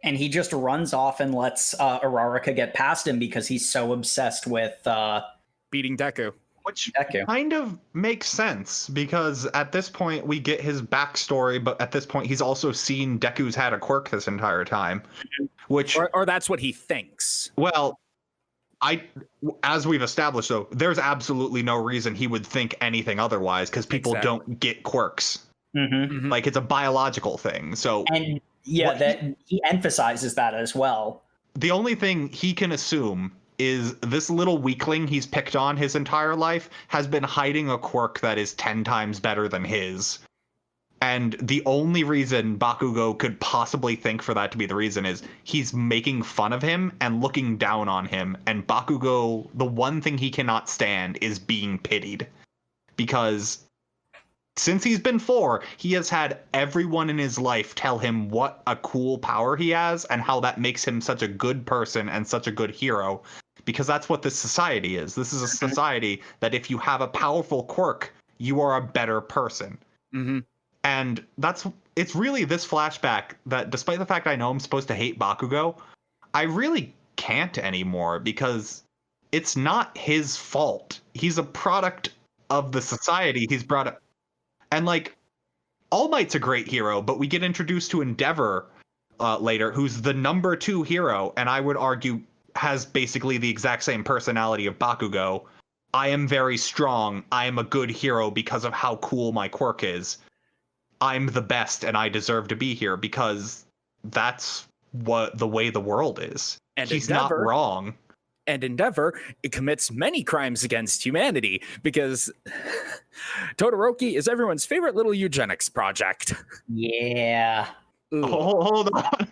And he just runs off and lets Uraraka get past him because he's so obsessed with beating Deku. Which kind of makes sense, because at this point we get his backstory, but at this point he's also seen Deku's had a quirk this entire time. Which or that's what he thinks. Well, As we've established, though, there's absolutely no reason he would think anything otherwise, because people don't get quirks. Mm-hmm. Like, it's a biological thing. So, and he emphasizes that as well. The only thing he can assume is this little weakling he's picked on his entire life has been hiding a quirk that is 10 times better than his. And the only reason Bakugo could possibly think for that to be the reason is he's making fun of him and looking down on him. And Bakugo, the one thing he cannot stand is being pitied. Because since he's been 4, he has had everyone in his life tell him what a cool power he has and how that makes him such a good person and such a good hero. Because that's what this society is. This is a society that if you have a powerful quirk, you are a better person. Mm-hmm. And it's really this flashback that, despite the fact I know I'm supposed to hate Bakugo, I really can't anymore, because it's not his fault. He's a product of the society he's brought up. And, like, All Might's a great hero, but we get introduced to Endeavor later, who's the number 2 hero, and I would argue has basically the exact same personality of Bakugo. I am very strong. I am a good hero because of how cool my quirk is. I'm the best and I deserve to be here, because that's what the way the world is. And he's not wrong. And Endeavor, it commits many crimes against humanity, because Totoroki is everyone's favorite little eugenics project. Yeah. Hold on.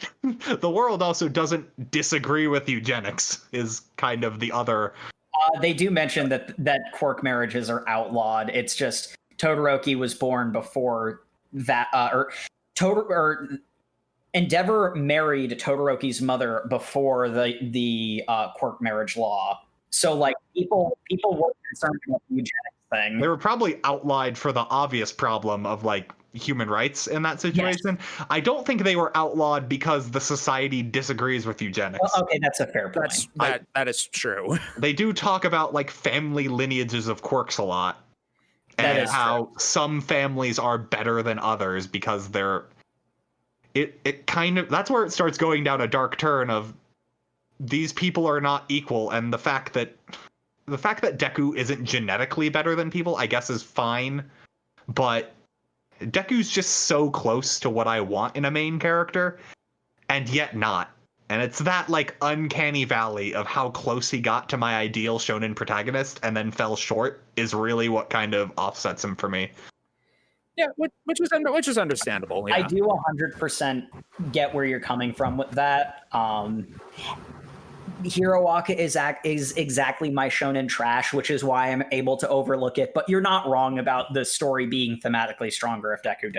The world also doesn't disagree with eugenics, is kind of the other. They do mention that quirk marriages are outlawed. It's just Totoroki was born before that, Endeavor married Todoroki's mother before the quirk marriage law. So, like, people were concerned about the eugenics thing. They were probably outlawed for the obvious problem of, like, human rights in that situation. Yes. I don't think they were outlawed because the society disagrees with eugenics. Well, okay, that's a fair point. That is true. They do talk about, like, family lineages of quirks a lot. And how some families are better than others because they're... It kind of... That's where it starts going down a dark turn of these people are not equal, and the fact that Deku isn't genetically better than people, I guess, is fine. But Deku's just so close to what I want in a main character, and yet not. And it's that, like, uncanny valley of how close he got to my ideal shonen protagonist and then fell short is really what kind of offsets him for me. Yeah, which is understandable. Yeah. I do 100% get where you're coming from with that. Hiroaka is exactly my shonen trash, which is why I'm able to overlook it. But you're not wrong about the story being thematically stronger if Deku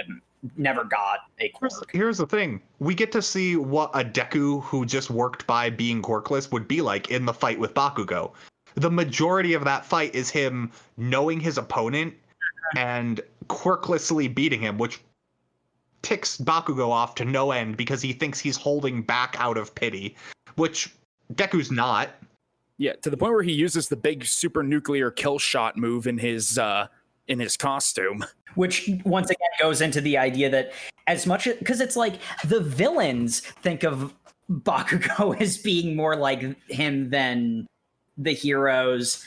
never got a quirk. Here's the thing. We get to see what a Deku who just worked by being quirkless would be like in the fight with Bakugo. The majority of that fight is him knowing his opponent and quirklessly beating him, which ticks Bakugo off to no end because he thinks he's holding back out of pity, which Deku's not. Yeah, to the point where he uses the big super nuclear kill shot move in his costume. Which once again goes into the idea that as much as, because it's like the villains think of Bakugo as being more like him than the heroes.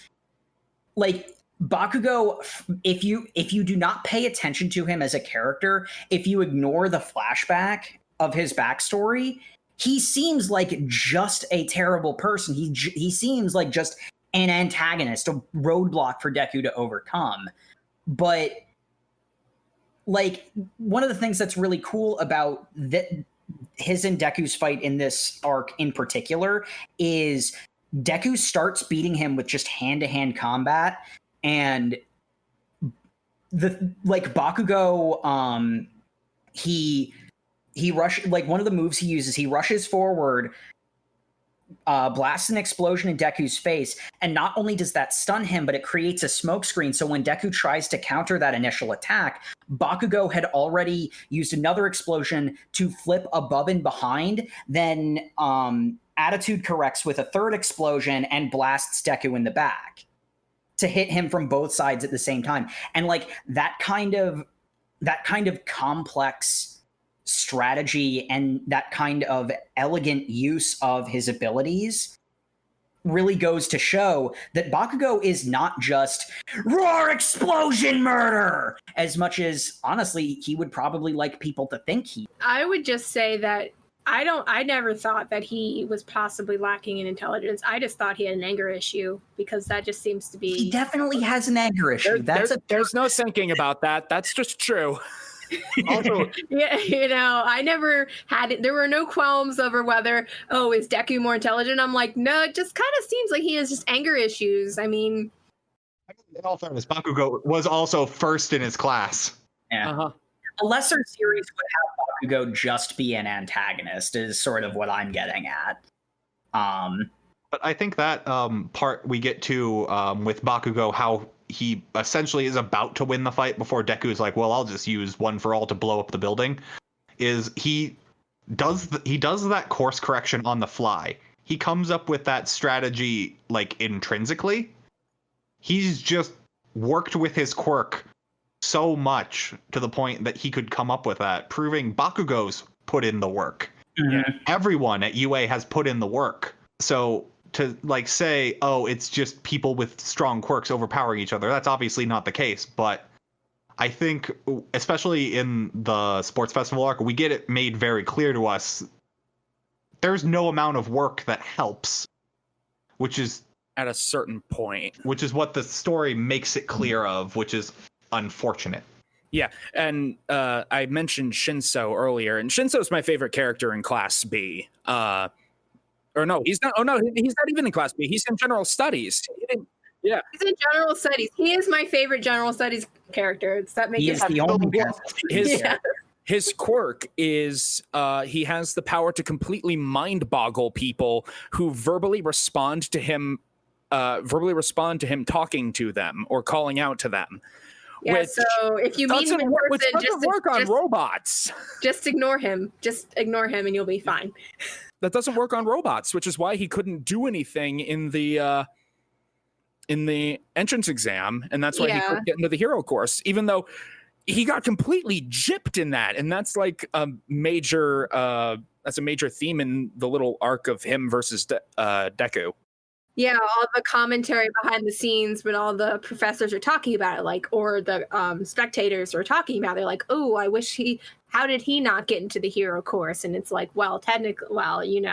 Like Bakugo, if you do not pay attention to him as a character, if you ignore the flashback of his backstory, he seems like just a terrible person. He seems like just an antagonist, a roadblock for Deku to overcome. But like one of the things that's really cool about his and Deku's fight in this arc in particular is Deku starts beating him with just hand-to-hand combat, and Bakugo, he rushes, like one of the moves he uses, he rushes forward, blasts an explosion in Deku's face, and not only does that stun him, but it creates a smoke screen, so when Deku tries to counter that initial attack, Bakugo had already used another explosion to flip above and behind, then attitude corrects with a third explosion and blasts Deku in the back to hit him from both sides at the same time. And like that kind of complex strategy and that kind of elegant use of his abilities really goes to show that Bakugo is not just roar explosion murder as much as, honestly, he would probably like people to think he. I would just say that I never thought that he was possibly lacking in intelligence. I just thought he had an anger issue, because that just seems to be. He definitely has an anger issue. There's no thinking about that. That's just true. Also, yeah, I never had it. There were no qualms over whether, is Deku more intelligent? I'm like, no, it just kind of seems like he has just anger issues. I mean, in all fairness, Bakugo was also first in his class. Yeah. uh-huh. A lesser series would have Bakugo just be an antagonist, is sort of what I'm getting at. But I think that part we get to with Bakugo, how he essentially is about to win the fight before Deku's like, well, I'll just use one for all to blow up the building, is he does that course correction on the fly. He comes up with that strategy like intrinsically. He's just worked with his quirk so much to the point that he could come up with that, proving Bakugo's put in the work. Mm-hmm. Everyone at UA has put in the work. So to like say, it's just people with strong quirks overpowering each other, that's obviously not the case. But I think, especially in the sports festival arc, we get it made very clear to us there's no amount of work that helps, which is At a certain point. which is what the story makes it clear of, which is unfortunate. Yeah, and I mentioned Shinso earlier, and Shinso's my favorite character in Class B. Or no, he's not. Oh no, he's not even in Class B. He's in General Studies. Yeah, he's in General Studies. He is my favorite General Studies character. Does that make He is the only one. His quirk is he has the power to completely mind boggle people who verbally respond to him talking to them or calling out to them. Yeah, so if you meet him in person, doesn't work on robots. Just ignore him. Just ignore him and you'll be fine. That doesn't work on robots, which is why he couldn't do anything in the entrance exam, and that's why he couldn't get into the hero course, even though he got completely gypped in that. And that's like a major theme in the little arc of him versus Deku. Yeah, all the commentary behind the scenes when all the professors are talking about it, or the spectators are talking about it, they're like, oh, I wish how did he not get into the hero course? And it's like, well, technically,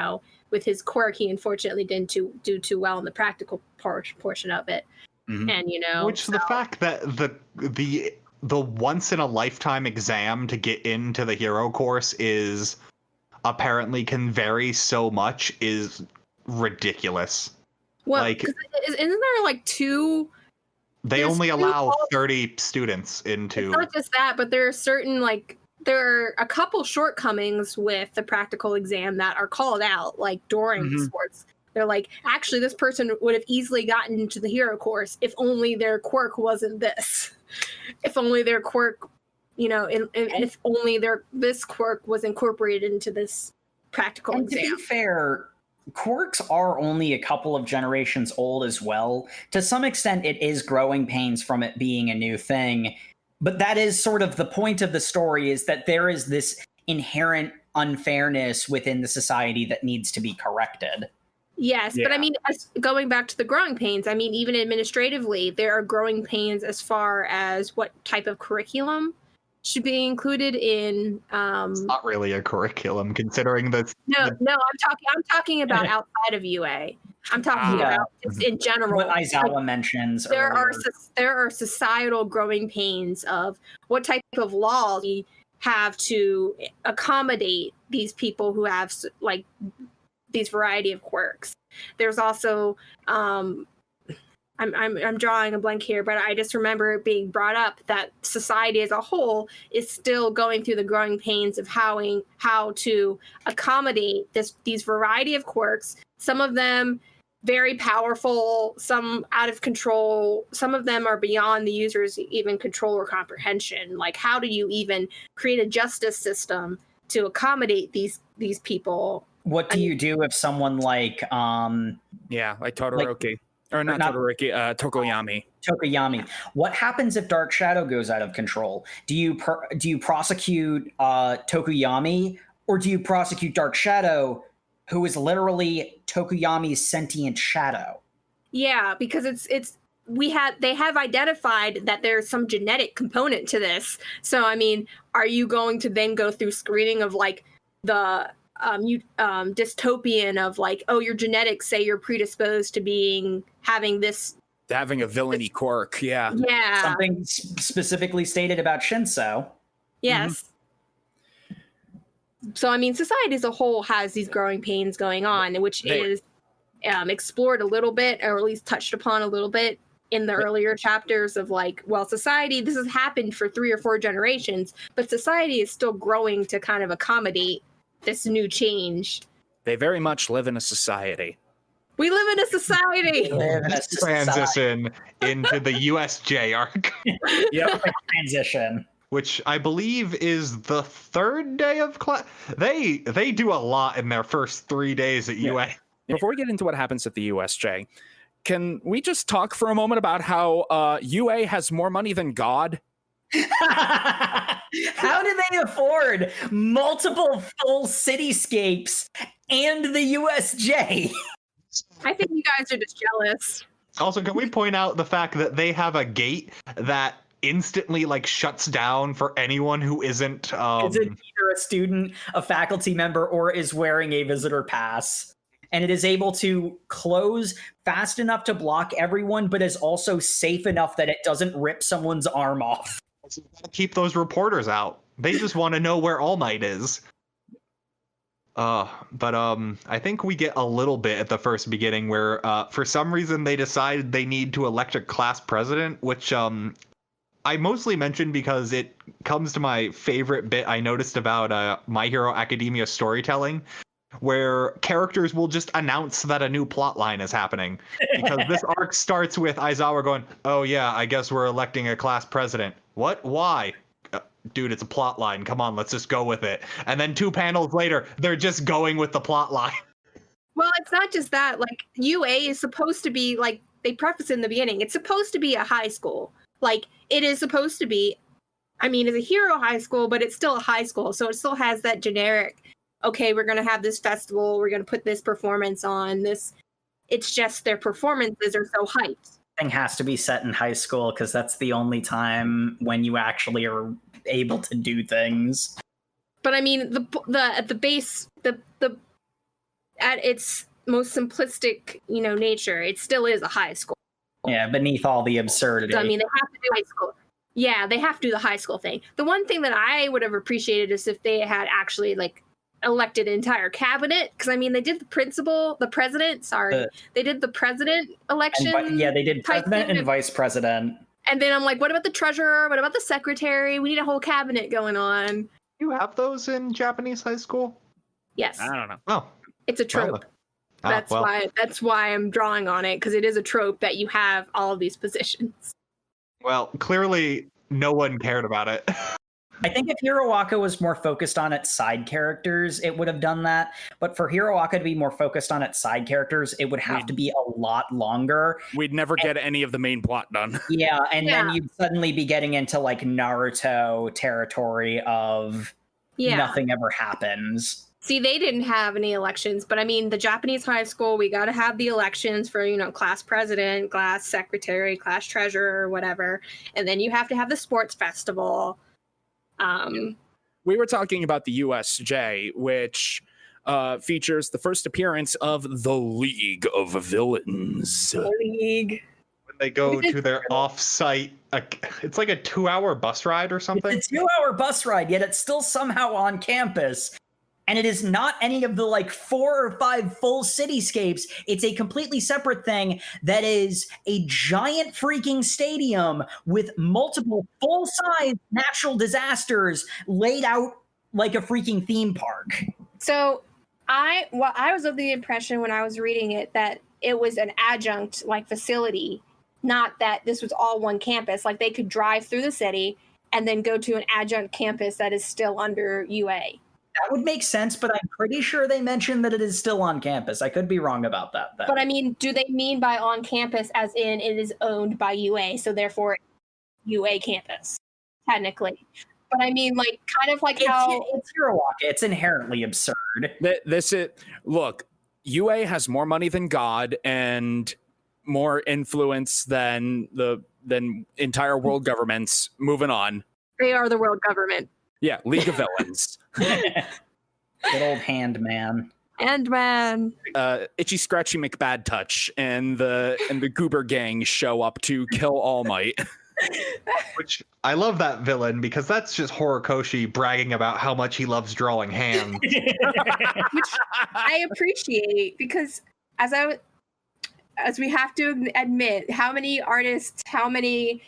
with his quirk, he unfortunately didn't do too well in the practical portion of it. Mm-hmm. And, Which the fact that the once in a lifetime exam to get into the hero course is apparently can vary so much is ridiculous. Well, like, isn't there like two? They only allow 30 students into. It's not just that, but there are certain there are a couple shortcomings with the practical exam that are called out during the sports. They're like, actually, this person would have easily gotten into the hero course if only their quirk wasn't this. If only their quirk, if only this quirk was incorporated into this practical exam. To be fair, quirks are only a couple of generations old as well. To some extent, it is growing pains from it being a new thing. But that is sort of the point of the story, is that there is this inherent unfairness within the society that needs to be corrected. Yes, yeah. But I mean, going back to the growing pains, I mean, even administratively, there are growing pains as far as what type of curriculum should be included in. It's not really a curriculum, considering that. No, I'm talking about outside of UA. I'm talking about just in general. What Aizawa mentions. There are societal growing pains of what type of laws we have to accommodate these people who have these variety of quirks. There's also I'm drawing a blank here, but I just remember it being brought up that society as a whole is still going through the growing pains of how to accommodate these variety of quirks. Some of them very powerful, some out of control. Some of them are beyond the user's even control or comprehension. Like, how do you even create a justice system to accommodate these people? What do you do if someone like Totoroki? Or not Totoroki, Tokoyami. Tokoyami. What happens if Dark Shadow goes out of control? Do you prosecute Tokoyami, or do you prosecute Dark Shadow who is literally Tokuyami's sentient shadow. Yeah, because they have identified that there's some genetic component to this. So I mean, are you going to then go through screening of like the dystopian of like, oh, your genetics say you're predisposed to having a villainy quirk? Yeah. Something specifically stated about Shinso. Yes. Mm-hmm. So I mean, society as a whole has these growing pains going on, which is explored a little bit, or at least touched upon a little bit in the earlier chapters of like, well, society, this has happened for 3 or 4 generations, but society is still growing to kind of accommodate this new change. They very much live in a society. We live in a society. Transition into the USJ arc. Yep. Transition. Which I believe is the 3rd day of class. They do a lot in their first 3 days at UA. Before we get into what happens at the USJ, can we just talk for a moment about how UA has more money than God? How do they afford multiple full cityscapes and the USJ? I think you guys are just jealous. Also, can we point out the fact that they have a gate that instantly like shuts down for anyone who isn't either a student, a faculty member, or is wearing a visitor pass? And it is able to close fast enough to block everyone, but is also safe enough that it doesn't rip someone's arm off. Keep those reporters out. They just want to know where All Might is. But I think we get a little bit at the first beginning where for some reason they decide they need to elect a class president, which I mostly mentioned because it comes to my favorite bit I noticed about My Hero Academia storytelling, where characters will just announce that a new plot line is happening. Because this arc starts with Aizawa going, oh yeah, I guess we're electing a class president. What? Why? Dude, it's a plot line. Come on, let's just go with it. And then 2 panels later, they're just going with the plot line. Well, it's not just that. Like, UA is supposed to be, like, they preface in the beginning, it's supposed to be a high school. Like, it is supposed to be, I mean, it's a hero high school, but it's still a high school. So it still has that generic, okay, we're going to have this festival, we're going to put this performance on, this. It's just their performances are so hyped. Thing has to be set in high school because that's the only time when you actually are able to do things. But I mean, at the base, at its most simplistic, nature, it still is a high school. Yeah, beneath all the absurdity. So, I mean, they have to do high school. Yeah, they have to do the high school thing. The one thing that I would have appreciated is if they had actually like elected an entire cabinet, because I mean they did the president they did the president election. They did president and vice president. And then I'm like, what about the treasurer? What about the secretary? We need a whole cabinet going on. You have those in Japanese high school? Yes. I don't know. Oh, it's a trope. That's why I'm drawing on it, because it is a trope that you have all of these positions. Well, clearly no one cared about it. I think if Hiroaka was more focused on its side characters, it would have done that. But for Hiroaka to be more focused on its side characters, it would have to be a lot longer. We'd never get any of the main plot done. Yeah, and then you'd suddenly be getting into like Naruto territory of nothing ever happens. See, they didn't have any elections, but I mean, the Japanese high school, we got to have the elections for, class president, class secretary, class treasurer, whatever. And then you have to have the sports festival. We were talking about the USJ, which features the first appearance of the League of Villains. The League. When they go to their off-site, it's like a 2-hour bus ride or something. It's a 2-hour bus ride, yet it's still somehow on campus. And it is not any of the like 4 or 5 full cityscapes. It's a completely separate thing that is a giant freaking stadium with multiple full-size natural disasters laid out like a freaking theme park. So I was of the impression when I was reading it that it was an adjunct like facility, not that this was all one campus. Like they could drive through the city and then go to an adjunct campus that is still under UA. That would make sense, but I'm pretty sure they mentioned that it is still on campus. I could be wrong about that, though. But I mean, do they mean by on campus as in it is owned by UA, so therefore UA campus, technically? But I mean, like, kind of like how it's Hiroaka. It's inherently absurd. This is look. UA has more money than God and more influence than entire world governments. Moving on. they are the world government. Yeah, League of Villains. Good old Hand Man. And man, Itchy Scratchy McBad Touch and the Goober Gang show up to kill All Might. Which I love that villain because that's just Horikoshi bragging about how much he loves drawing hands. which I appreciate because as we have to admit, how many artists, how many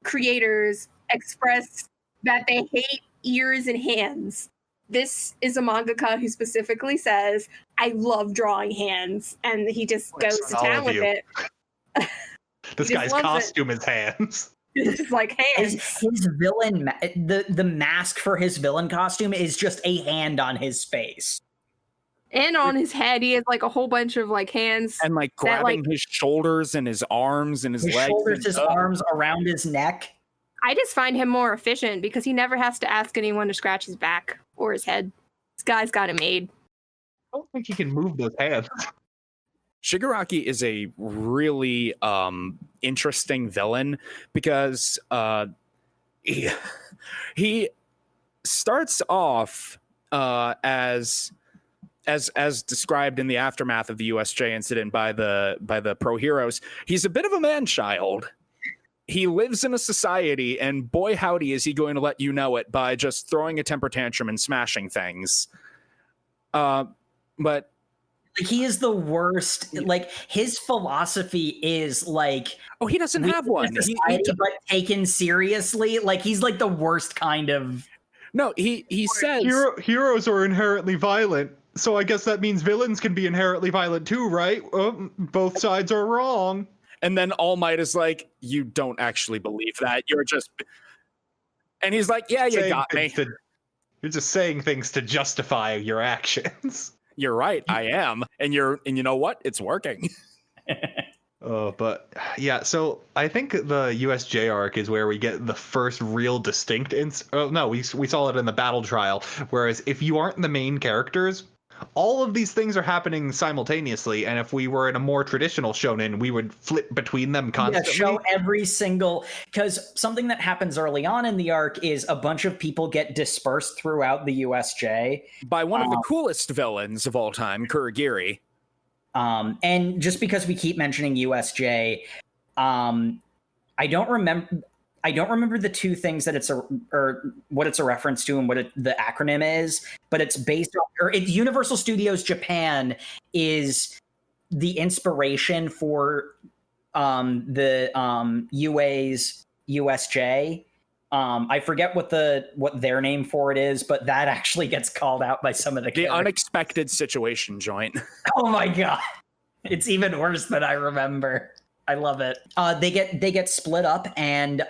creators express that they hate ears and hands. This is a mangaka who specifically says, I love drawing hands, and he just goes to town with it. This guy's costume is hands. It's like hands. His villain, the mask for his villain costume is just a hand on his face. And on his head, he has like a whole bunch of like hands. And like grabbing his shoulders and his arms and his legs. Shoulders, his arms around his neck. I just find him more efficient because he never has to ask anyone to scratch his back or his head. This guy's got it made. I don't think he can move those hands. Shigaraki is a really interesting villain because he starts off as described in the aftermath of the USJ incident by the pro heroes. He's a bit of a man-child. He lives in a society, and boy howdy is he going to let you know it by just throwing a temper tantrum and smashing things. But he is the worst. Like, his philosophy is like, oh, he doesn't have one. Society, but taken seriously. Like, he's like the worst kind of. No, he says heroes are inherently violent, so I guess that means villains can be inherently violent too, right? Both sides are wrong. And then All Might is like, you don't actually believe that. You're just. And he's like, yeah, you got me. You're just saying things to justify your actions. You're right, I am. And you know what? It's working. But yeah, so I think the USJ arc is where we get the first real distinct we saw it in the battle trial. Whereas if you aren't the main characters, all of these things are happening simultaneously, and if we were in a more traditional shonen, we would flip between them constantly. Yeah, show every single, because something that happens early on in the arc is a bunch of people get dispersed throughout the USJ by one of the coolest villains of all time, Kurogiri. And just because we keep mentioning USJ, I don't remember the two things that or what it's a reference to and what the acronym is, but it's based on, or it's Universal Studios Japan is the inspiration for the UA's USJ. I forget what their name for it is, but that actually gets called out by some of the characters. Unexpected situation joint. Oh my god, it's even worse than I remember. I love it. They get split up, and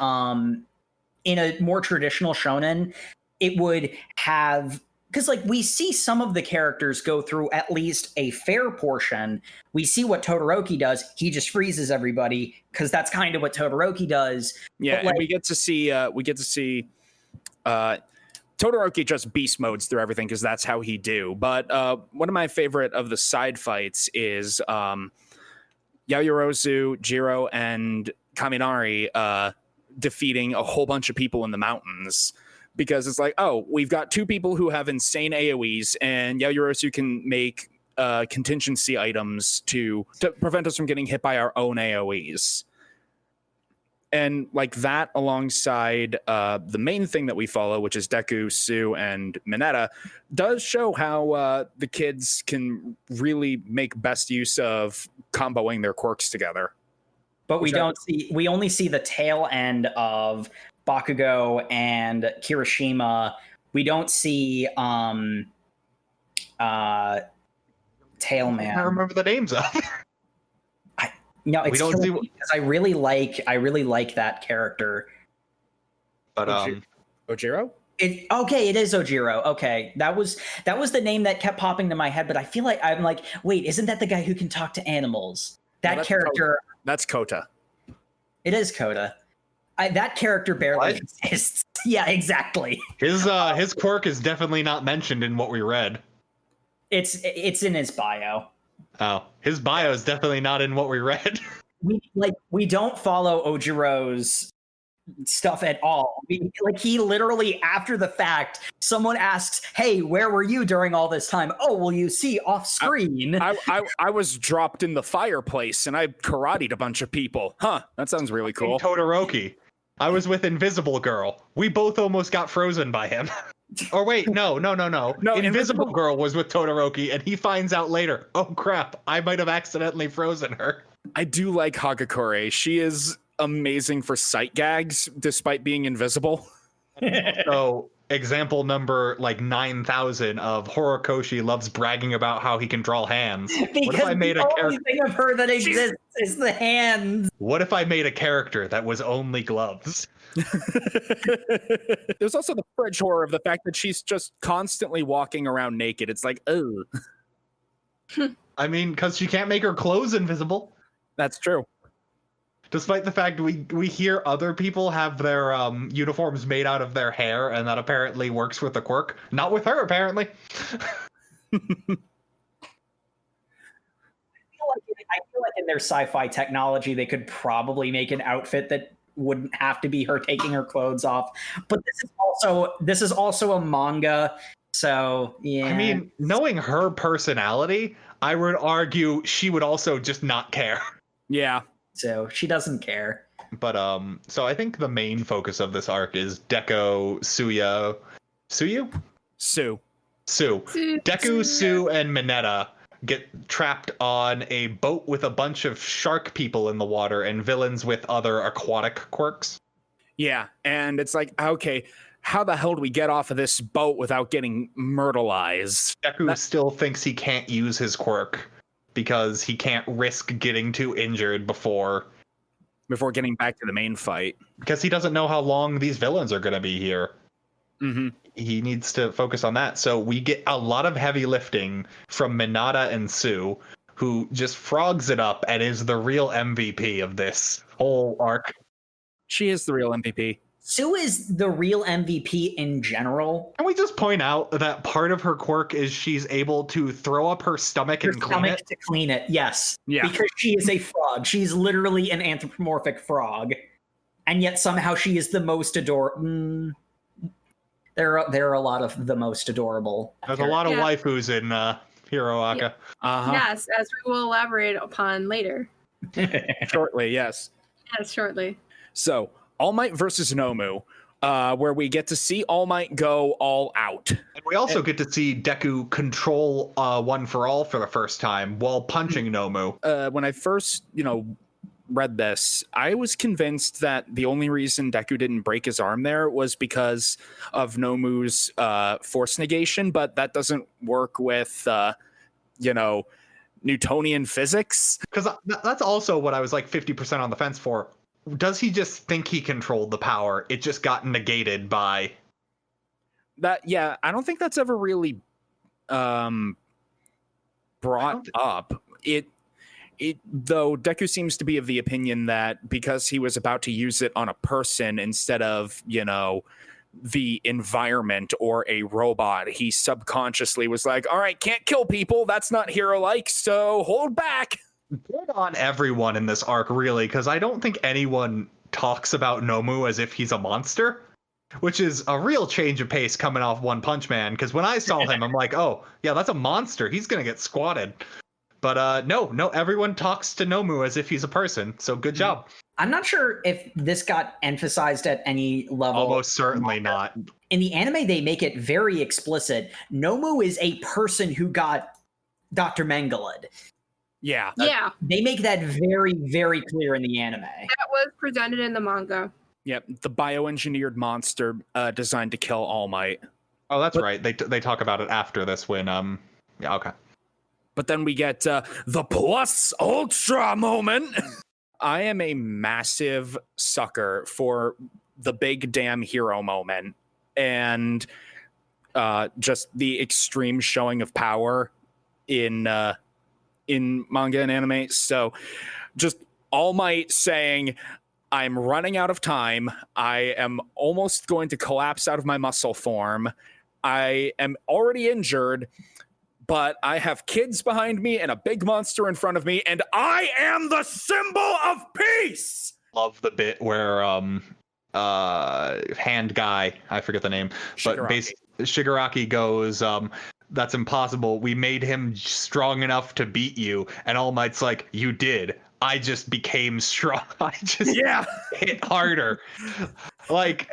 in a more traditional shonen, it would have, because like we see some of the characters go through at least a fair portion. We see what Totoroki does. He just freezes everybody because that's kind of what Totoroki does. Yeah, but, like, and we get to see Totoroki just beast modes through everything because that's how he do. But one of my favorite of the side fights is Yaoyorozu, Jiro, and Kaminari defeating a whole bunch of people in the mountains. Because it's like, oh, we've got two people who have insane AoEs, and Yaoyorozu can make contingency items to prevent us from getting hit by our own AoEs. And like that, alongside the main thing that we follow, which is Deku, Sue, and Mineta, does show how the kids can really make best use of comboing their quirks together. But we only see the tail end of Bakugo and Kirishima. We don't see Tailman. I don't remember the names of. No, it's because I really like that character. But Ojiro? It is Ojiro. Okay, that was the name that kept popping to my head, but I feel like I'm like, wait, isn't that the guy who can talk to animals? That character. That's Kota. It is Kota. That character barely exists. Yeah, exactly. His quirk is definitely not mentioned in what we read. It's in his bio. Oh, his bio is definitely not in what we read. We don't follow Ojiro's stuff at all. He literally, after the fact, someone asks, "Hey, where were you during all this time?" "Oh, well, you see, off screen." I was dropped in the fireplace and I karate'd a bunch of people. Huh? That sounds really cool. Totoroki. I was with Invisible Girl. We both almost got frozen by him. Or wait, no. Invisible Girl was with Totoroki, and he finds out later, oh crap, I might have accidentally frozen her. I do like Hagakure. She is amazing for sight gags, despite being invisible. So, example number 9,000 of Horikoshi loves bragging about how he can draw hands. What if I made a character? The only thing of her that exists is the hands. What if I made a character that was only gloves? There's also the fridge horror of the fact that she's just constantly walking around naked. It's like, oh. I mean, because she can't make her clothes invisible. That's true. Despite the fact we hear other people have their uniforms made out of their hair, and that apparently works with the quirk. Not with her, apparently. I feel like in their sci-fi technology, they could probably make an outfit that wouldn't have to be her taking her clothes off. But this is also a manga, so yeah. I mean, knowing her personality, I would argue she would also just not care. Yeah. So she doesn't care. But so I think the main focus of this arc is Deku, Deku, Sue, and Mineta get trapped on a boat with a bunch of shark people in the water and villains with other aquatic quirks. Yeah, and it's like, okay, how the hell do we get off of this boat without getting myrtleized? Deku still thinks he can't use his quirk because he can't risk getting too injured before getting back to the main fight. Because he doesn't know how long these villains are going to be here. Mm-hmm. He needs to focus on that. So we get a lot of heavy lifting from Mineta and Sue, who just frogs it up and is the real MVP of this whole arc. She is the real MVP. Sue is the real MVP in general. Can we just point out that part of her quirk is she's able to throw up her stomach and clean it? To clean it, yes. Yeah. Because she is a frog. She's literally an anthropomorphic frog. And yet somehow she is the most adorable. There are a lot of the most adorable. There's a lot of waifus in Hero Aka. Yeah. Uh-huh. Yes, as we will elaborate upon later. Shortly, yes. Yes, shortly. So, All Might versus Nomu, where we get to see All Might go all out. And we also get to see Deku control One for All for the first time while punching Nomu. When I first, read this, I was convinced that the only reason Deku didn't break his arm there was because of Nomu's force negation, but that doesn't work with, Newtonian physics. Because that's also what I was 50% on the fence for. Does he just think he controlled the power? It just got negated by that. Yeah, I don't think that's ever really brought up. Though Deku seems to be of the opinion that because he was about to use it on a person instead of, the environment or a robot, he subconsciously was like, all right, can't kill people. That's not hero-like, so hold back. Good on everyone in this arc, really, because I don't think anyone talks about Nomu as if he's a monster, which is a real change of pace coming off One Punch Man, because when I saw him, I'm like, oh, yeah, that's a monster. He's going to get squatted. But no, everyone talks to Nomu as if he's a person, so good job. I'm not sure if this got emphasized at any level. Almost certainly not. In the anime, they make it very explicit. Nomu is a person who got Dr. Mengele. Yeah. Yeah. They make that very, very clear in the anime. That was presented in the manga. Yep, the bioengineered monster designed to kill All Might. Oh, that's right. They talk about it after this when yeah, okay. But then we get the plus ultra moment. I am a massive sucker for the big damn hero moment and just the extreme showing of power in manga and anime. So just All Might saying, I'm running out of time. I am almost going to collapse out of my muscle form. I am already injured, but I have kids behind me and a big monster in front of me, and I am the symbol of peace. Love the bit where hand guy, I forget the name, but Shigaraki goes, that's impossible. We made him strong enough to beat you. And All Might's like, you did. I just became strong. I just hit harder. Like,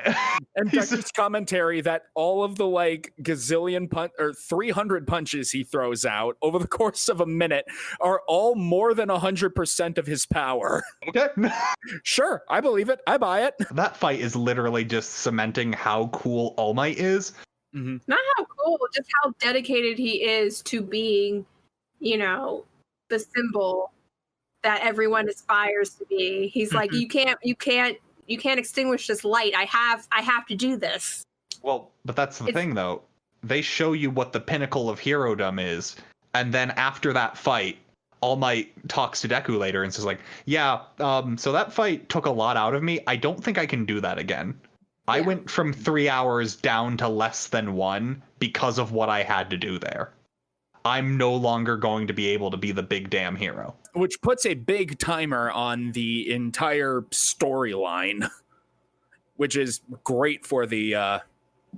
and Deku's commentary that all of the like gazillion 300 punches he throws out over the course of a minute are all more than 100% of his power. Okay. Sure, I believe it. I buy it. That fight is literally just cementing how cool All Might is. Mm-hmm. Not how cool, just how dedicated he is to being, you know, the symbol that everyone aspires to be. He's like, you can't extinguish this light. I have to do this. Well, but that's the thing though. They show you what the pinnacle of hero-dom is, and then after that fight, All Might talks to Deku later and says like, so that fight took a lot out of me. I don't think I can do that again. I went from 3 hours down to less than 1 because of what I had to do there. I'm no longer going to be able to be the big damn hero. Which puts a big timer on the entire storyline, which is great for the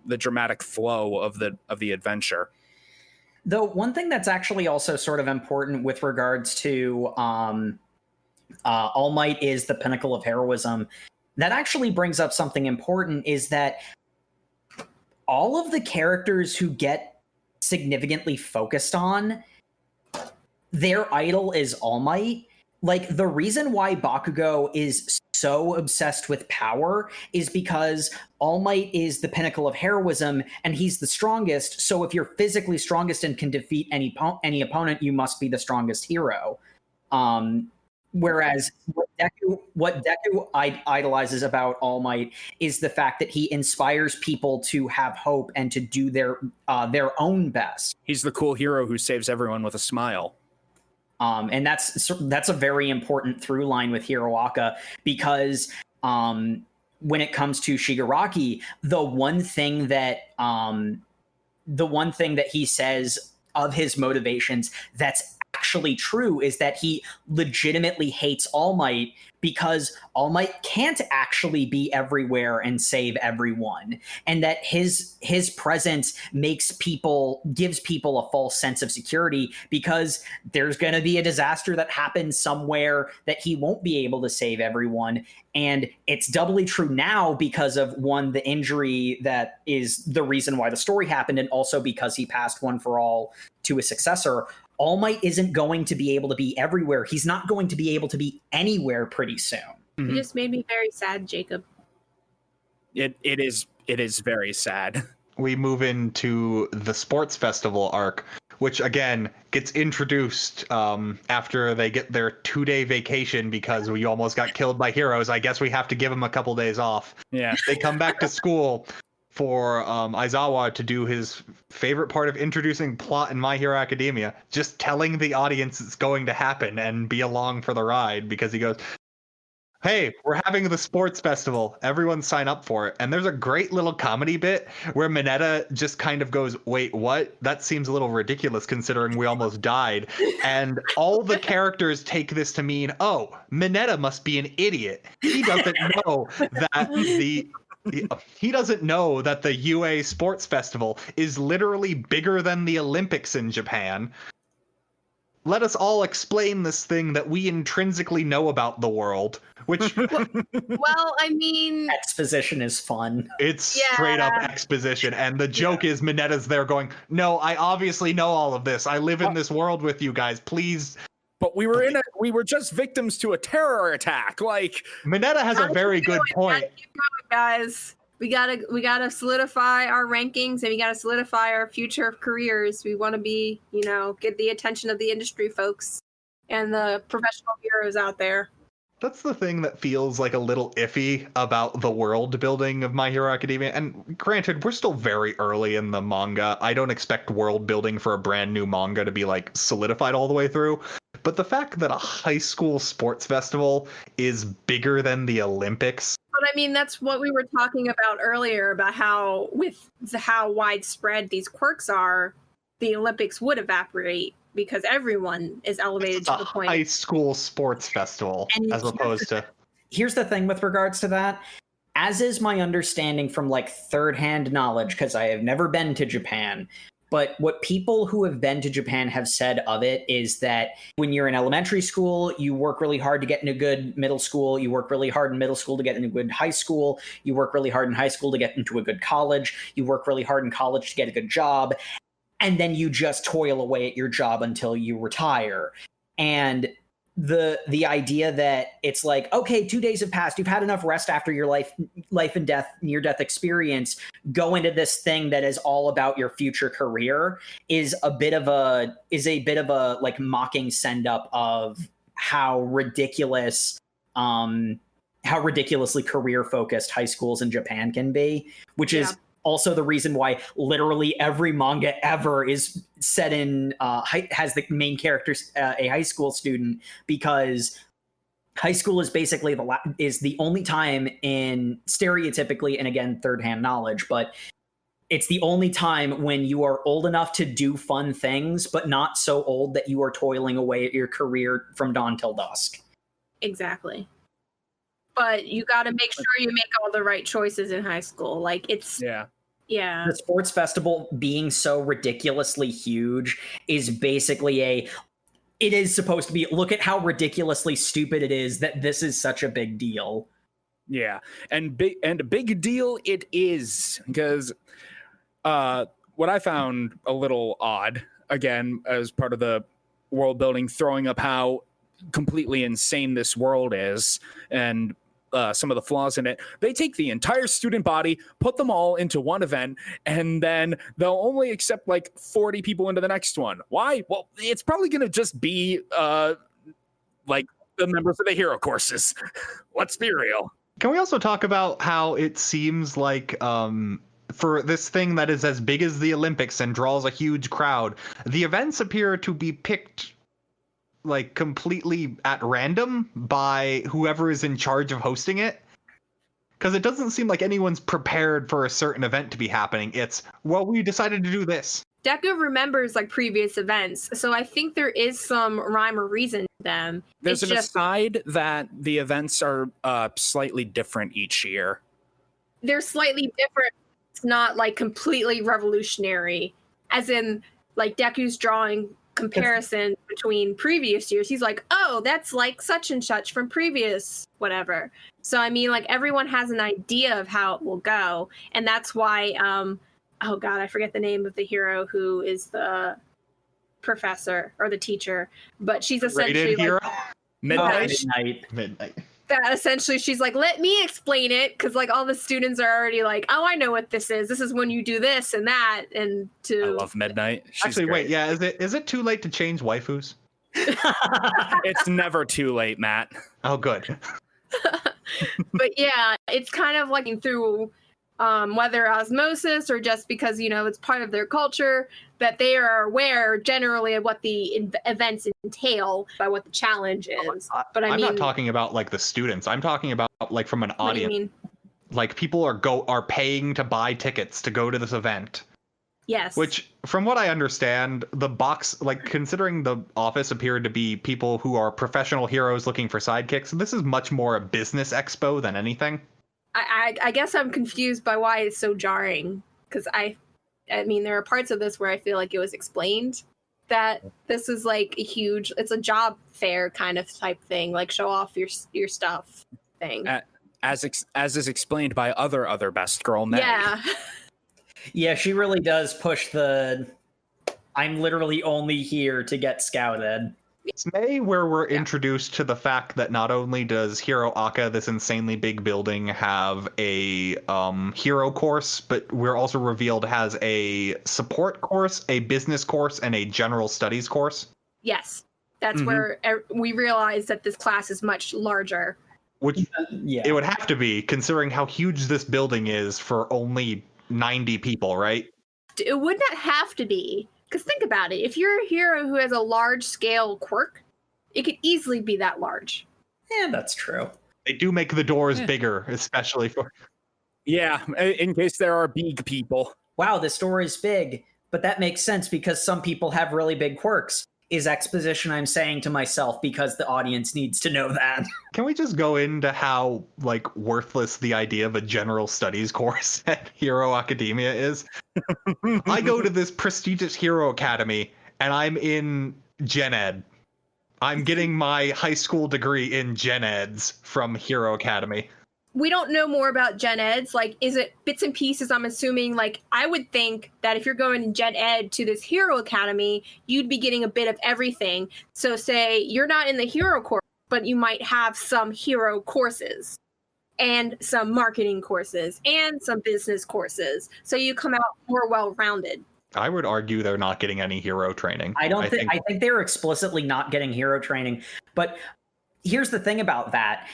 dramatic flow of the adventure. Though one thing that's actually also sort of important with regards to All Might is the pinnacle of heroism, that actually brings up something important, is that all of the characters who get significantly focused on, their idol is All Might. Like, the reason why Bakugo is so obsessed with power is because All Might is the pinnacle of heroism and he's the strongest. So if you're physically strongest and can defeat any opponent, you must be the strongest hero. Whereas what Deku idolizes about All Might is the fact that he inspires people to have hope and to do their own best. He's the cool hero who saves everyone with a smile. And that's a very important through line with Hiroaka, because when it comes to Shigaraki, the one thing that he says of his motivations that's actually true is that he legitimately hates All Might because All Might can't actually be everywhere and save everyone, and that his presence gives people a false sense of security because there's going to be a disaster that happens somewhere that he won't be able to save everyone. And it's doubly true now because of, one, the injury that is the reason why the story happened, and also because he passed One for All to his successor. All Might isn't going to be able to be everywhere. He's not going to be able to be anywhere pretty soon. You just made me very sad, Jacob. It is very sad. We move into the sports festival arc, which again gets introduced after they get their 2-day vacation because we almost got killed by heroes. I guess we have to give them a couple days off. Yeah. They come back to school for Aizawa to do his favorite part of introducing plot in My Hero Academia, just telling the audience it's going to happen and be along for the ride, because he goes, hey, we're having the sports festival. Everyone sign up for it. And there's a great little comedy bit where Mineta just kind of goes, wait, what? That seems a little ridiculous considering we almost died. And all the characters take this to mean, oh, Mineta must be an idiot. He doesn't know that he doesn't know that the UA Sports Festival is literally bigger than the Olympics in Japan. Let us all explain this thing that we intrinsically know about the world, which... Well, I mean... Exposition is fun. It's straight up exposition, and the joke is Mineta's there going, no, I obviously know all of this. I live in this world with you guys. Please... But we were just victims to a terror attack. Like, Mineta has a very good point. Keep going, guys. We gotta solidify our rankings, and we gotta solidify our future careers. We want to be, get the attention of the industry folks and the professional heroes out there. That's the thing that feels like a little iffy about the world building of My Hero Academia. And granted, we're still very early in the manga. I don't expect world building for a brand new manga to be like solidified all the way through. but the fact that a high school sports festival is bigger than the Olympics. But I mean, that's what we were talking about earlier, about how with how widespread these quirks are, the Olympics would evaporate because everyone is elevated It's to a the point. high school sports festival as opposed to. Here's the thing with regards to that. As is my understanding from like third-hand knowledge, because I have never been to Japan, but what people who have been to Japan have said of it is that when you're in elementary school, you work really hard to get into good middle school. You work really hard in middle school to get into good high school. You work really hard in high school to get into a good college. You work really hard in college to get a good job. And then you just toil away at your job until you retire. And the idea that it's like, okay, 2 days have passed, you've had enough rest after your life and death, near death experience, go into this thing that is all about your future career is a bit of a like mocking send up of how ridiculously career focused high schools in Japan can be, which is also the reason why literally every manga ever is set in has the main character a high school student, because high school is basically the only time in stereotypically, and again, third-hand knowledge, but it's the only time when you are old enough to do fun things, but not so old that you are toiling away at your career from dawn till dusk. Exactly. But you got to make sure you make all the right choices in high school. Like it's yeah. The sports festival being so ridiculously huge is basically it is supposed to be, look at how ridiculously stupid it is that this is such a big deal. Yeah, and a big deal it is, because what I found a little odd, again, as part of the world building, throwing up how completely insane this world is, and some of the flaws in it. They take the entire student body, put them all into one event, and then they'll only accept like 40 people into the next one. Why? Well, it's probably going to just be like the members of the hero courses. Let's be real. Can we also talk about how it seems like for this thing that is as big as the Olympics and draws a huge crowd, the events appear to be picked like completely at random by whoever is in charge of hosting it? Because it doesn't seem like anyone's prepared for a certain event to be happening. It's, well, we decided to do this. Deku remembers like previous events, so I think there is some rhyme or reason to them. There's an aside that the events are slightly different each year. They're slightly different. It's not like completely revolutionary, as in like Deku's drawing comparison between previous years. He's like, oh, that's like such and such from previous whatever. So I mean, like, everyone has an idea of how it will go, and that's why oh god, I forget the name of the hero who is the professor or the teacher, but she's essentially Rated hero? Midnight. That essentially she's like, let me explain it, because like all the students are already like, oh, I know what this is when you do this and that. And I love Midnight. She's actually great. wait, yeah, is it too late to change waifus? It's never too late, Matt. Oh, good. But yeah, it's kind of like through whether osmosis or just because, you know, it's part of their culture, that they are aware generally of what the events entail by what the challenge is. But I'm not talking about like the students. I'm talking about like from an audience. What do you mean? Like people are paying to buy tickets to go to this event. Yes. Which, from what I understand, the box, like considering the office appeared to be people who are professional heroes looking for sidekicks, this is much more a business expo than anything. I guess I'm confused by why it's so jarring, because I mean, there are parts of this where I feel like it was explained that this is like it's a job fair kind of type thing, like show off your stuff thing. As is explained by other best girl May. Yeah. Yeah, she really does push I'm literally only here to get scouted. It's May where we're introduced to the fact that not only does Hero Aka, this insanely big building, have a hero course, but we're also revealed has a support course, a business course, and a general studies course. Yes. That's where we realize that this class is much larger. Which it would have to be, considering how huge this building is for only 90 people, right? It would not have to be. Because think about it. If you're a hero who has a large-scale quirk, It could easily be that large. Yeah, that's true. They do make the doors bigger, especially for... Yeah, in case there are big people. Wow, this door is big, but that makes sense because some people have really big quirks. Is exposition I'm saying to myself because the audience needs to know that. Can we just go into how, like, worthless the idea of a general studies course at Hero Academia is? I go to this prestigious Hero Academy, and I'm in Gen Ed. I'm getting my high school degree in Gen Eds from Hero Academy. We don't know more about Gen Eds. Like, is it bits and pieces? I'm assuming, like, I would think that if you're going in Gen Ed to this Hero Academy, you'd be getting a bit of everything. So say you're not in the Hero course, but you might have some Hero courses and some marketing courses and some business courses. So you come out more well-rounded. I would argue they're not getting any hero training. I think they're explicitly not getting hero training. But here's the thing about that.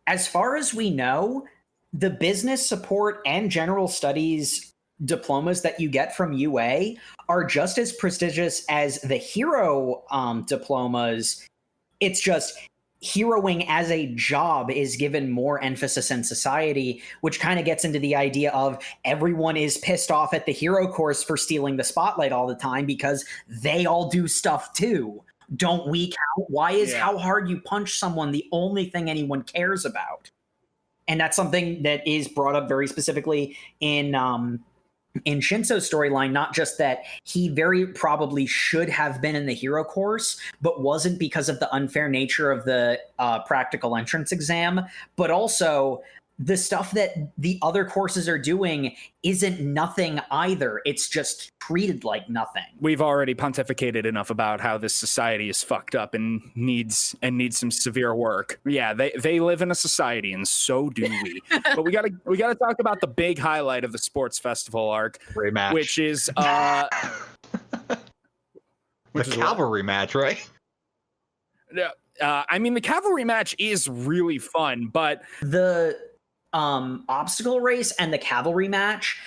As far as we know, the business support and general studies diplomas that you get from UA are just as prestigious as the hero diplomas. It's just heroing as a job is given more emphasis in society, which kind of gets into the idea of everyone is pissed off at the hero course for stealing the spotlight all the time because they all do stuff too. Don't we count? Why is how hard you punch someone the only thing anyone cares about? And that's something that is brought up very specifically in Shinso's storyline, not just that he very probably should have been in the hero course, but wasn't because of the unfair nature of the practical entrance exam, but also the stuff that the other courses are doing isn't nothing either. It's just treated like nothing. We've already pontificated enough about how this society is fucked up and needs some severe work. Yeah, they live in a society, and so do we. But we gotta talk about the big highlight of the sports festival arc, Rematch. which is the Cavalry Match, right? I mean, the Cavalry Match is really fun, but the obstacle race and the Cavalry Match,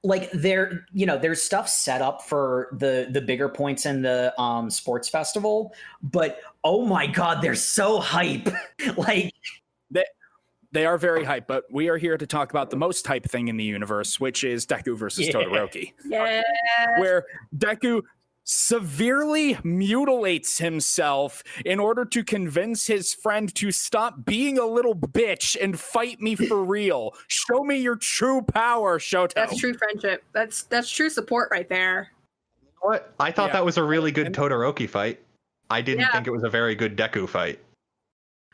like there's stuff set up for the bigger points in the sports festival, but oh my god, they're so hype. Like they are very hype, but we are here to talk about the most hype thing in the universe, which is Deku versus Totoroki. Yeah. Where Deku severely mutilates himself in order to convince his friend to stop being a little bitch and fight me for real. Show me your true power, Shoto. That's true friendship. That's true support right there. What? I thought that was a really good Totoroki fight. I didn't think it was a very good Deku fight.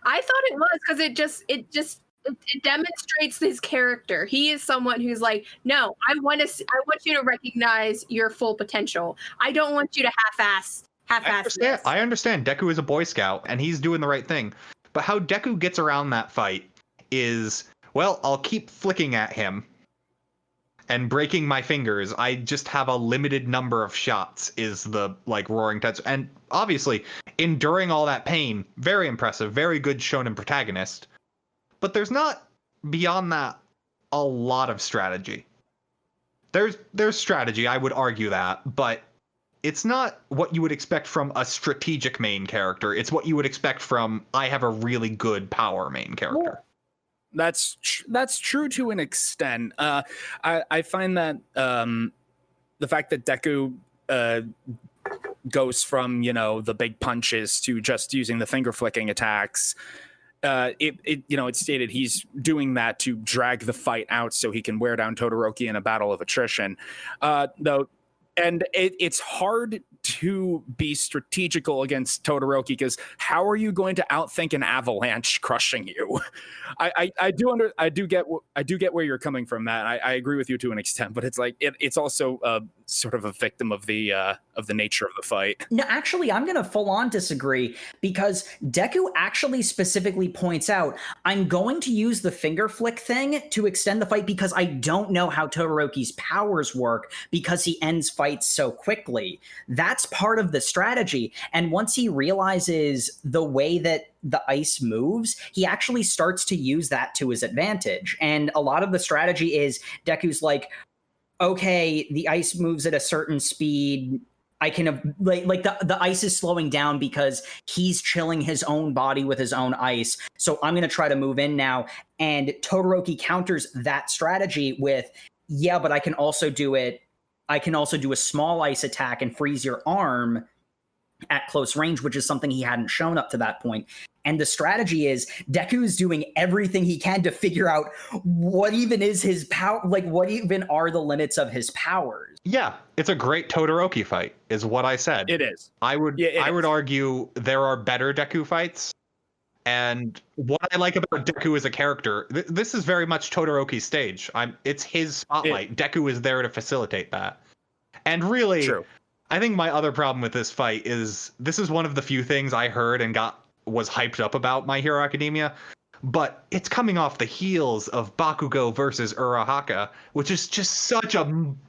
I thought it was because it demonstrates his character. He is someone who's like, no, I want you to recognize your full potential. I don't want you to half-ass this. I understand. Deku is a Boy Scout, and he's doing the right thing. But how Deku gets around that fight is, well, I'll keep flicking at him and breaking my fingers. I just have a limited number of shots is the, like, roaring tetsu. And obviously, enduring all that pain, very impressive, very good shonen protagonist. But there's not, beyond that, a lot of strategy. There's strategy, I would argue that, but it's not what you would expect from a strategic main character. It's what you would expect from, I have a really good power main character. That's true to an extent. I find that the fact that Deku goes from, the big punches to just using the finger flicking attacks, it's stated he's doing that to drag the fight out so he can wear down Totoroki in a battle of attrition. And it's hard to be strategical against Totoroki because how are you going to outthink an avalanche crushing you? I do get where you're coming from, Matt. I agree with you to an extent, but it's like it's also sort of a victim of the nature of the fight. No, actually, I'm going to full on disagree because Deku actually specifically points out, I'm going to use the finger flick thing to extend the fight because I don't know how Todoroki's powers work because he ends fights so quickly. That's part of the strategy. And once he realizes the way that the ice moves, he actually starts to use that to his advantage. And a lot of the strategy is Deku's like, okay, the ice moves at a certain speed. I can like the ice is slowing down because he's chilling his own body with his own ice. So I'm going to try to move in now. And Totoroki counters that strategy with, yeah, but I can also do it. I can also do a small ice attack and freeze your arm at close range, which is something he hadn't shown up to that point. And the strategy is Deku is doing everything he can to figure out what even is his power, like what even are the limits of his powers. Yeah, it's a great Totoroki fight, is what I said. It is. I would argue there are better Deku fights. And what I like about Deku as a character, this is very much Todoroki's stage. It's his spotlight. Deku is there to facilitate that. And really, True. I think my other problem with this fight is this is one of the few things I heard and was hyped up about My Hero Academia, but it's coming off the heels of Bakugo versus Urahaka, which is just such a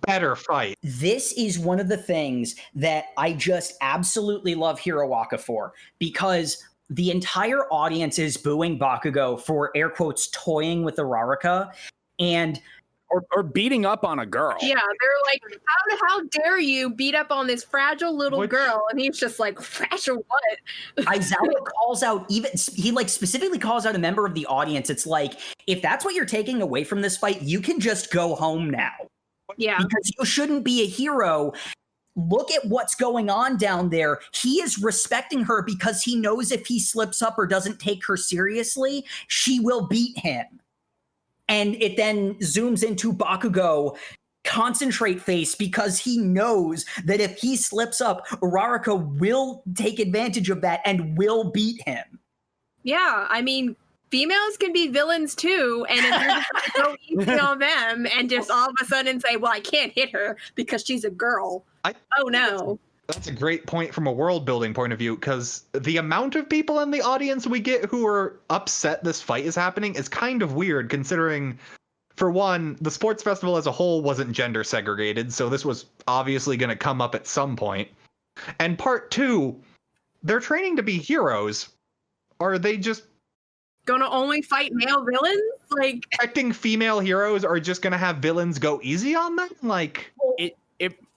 better fight. This is one of the things that I just absolutely love Hiroaka for, because the entire audience is booing Bakugo for air quotes toying with Uraraka and or beating up on a girl. Yeah, they're like, how dare you beat up on this fragile little girl? And he's just like, fragile what? Aizawa calls out, he like specifically calls out a member of the audience. It's like, if that's what you're taking away from this fight, you can just go home now. Yeah. Because you shouldn't be a hero. Look at what's going on down there. He is respecting her because he knows if he slips up or doesn't take her seriously, she will beat him. And it then zooms into Bakugo concentrate face because he knows that if he slips up, Uraraka will take advantage of that and will beat him. Yeah, I mean, females can be villains too, and if you're just gonna go easy on them and just all of a sudden say, well, I can't hit her because she's a girl. Oh no. That's a great point from a world building point of view, because the amount of people in the audience we get who are upset this fight is happening is kind of weird, considering, for one, the sports festival as a whole wasn't gender segregated, so this was obviously going to come up at some point. And part two, they're training to be heroes. Are they just gonna only fight male villains? Like, expecting female heroes are just going to have villains go easy on them? Like,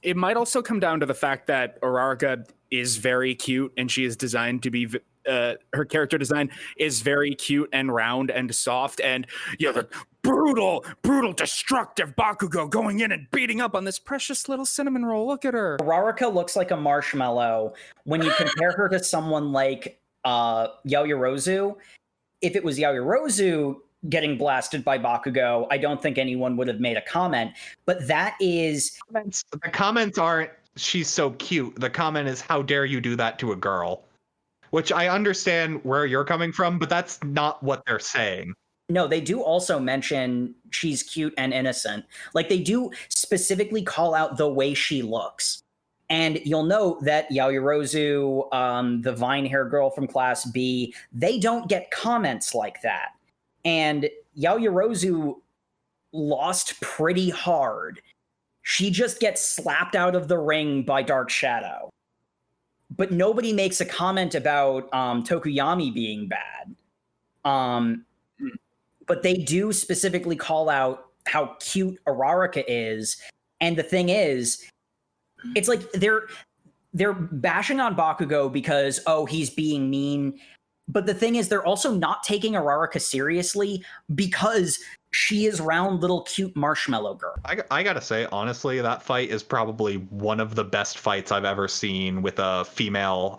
It might also come down to the fact that Uraraka is very cute and she is designed to be, her character design is very cute and round and soft. And the brutal, destructive Bakugo going in and beating up on this precious little cinnamon roll. Look at her. Uraraka looks like a marshmallow when you compare her to someone like Yaoyorozu. If it was Yaoyorozu getting blasted by Bakugo, I don't think anyone would have made a comment. But that is... The comments aren't, she's so cute. The comment is, how dare you do that to a girl? Which I understand where you're coming from, but that's not what they're saying. No, they do also mention she's cute and innocent. Like, they do specifically call out the way she looks. And you'll note that Yaoyorozu, the vine hair girl from Class B, they don't get comments like that. And Yaoyorozu lost pretty hard. She just gets slapped out of the ring by Dark Shadow. But nobody makes a comment about Tokuyami being bad. But they do specifically call out how cute Uraraka is. And the thing is, it's like they're bashing on Bakugo because, oh, he's being mean. But the thing is, they're also not taking Uraraka seriously because she is round little cute marshmallow girl. I gotta say, honestly, that fight is probably one of the best fights I've ever seen with a female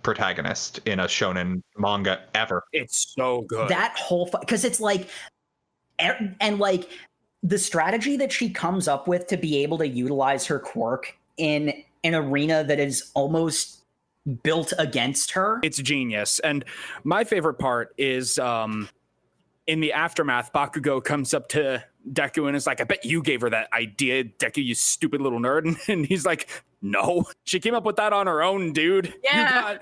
protagonist in a shonen manga ever. It's so good. That whole fight, because it's like, and like the strategy that she comes up with to be able to utilize her quirk in an arena that is almost built against her. It's genius. And my favorite part is in the aftermath, Bakugo comes up to Deku and is like, I bet you gave her that idea, Deku, you stupid little nerd. And he's like, no, she came up with that on her own, dude. Yeah.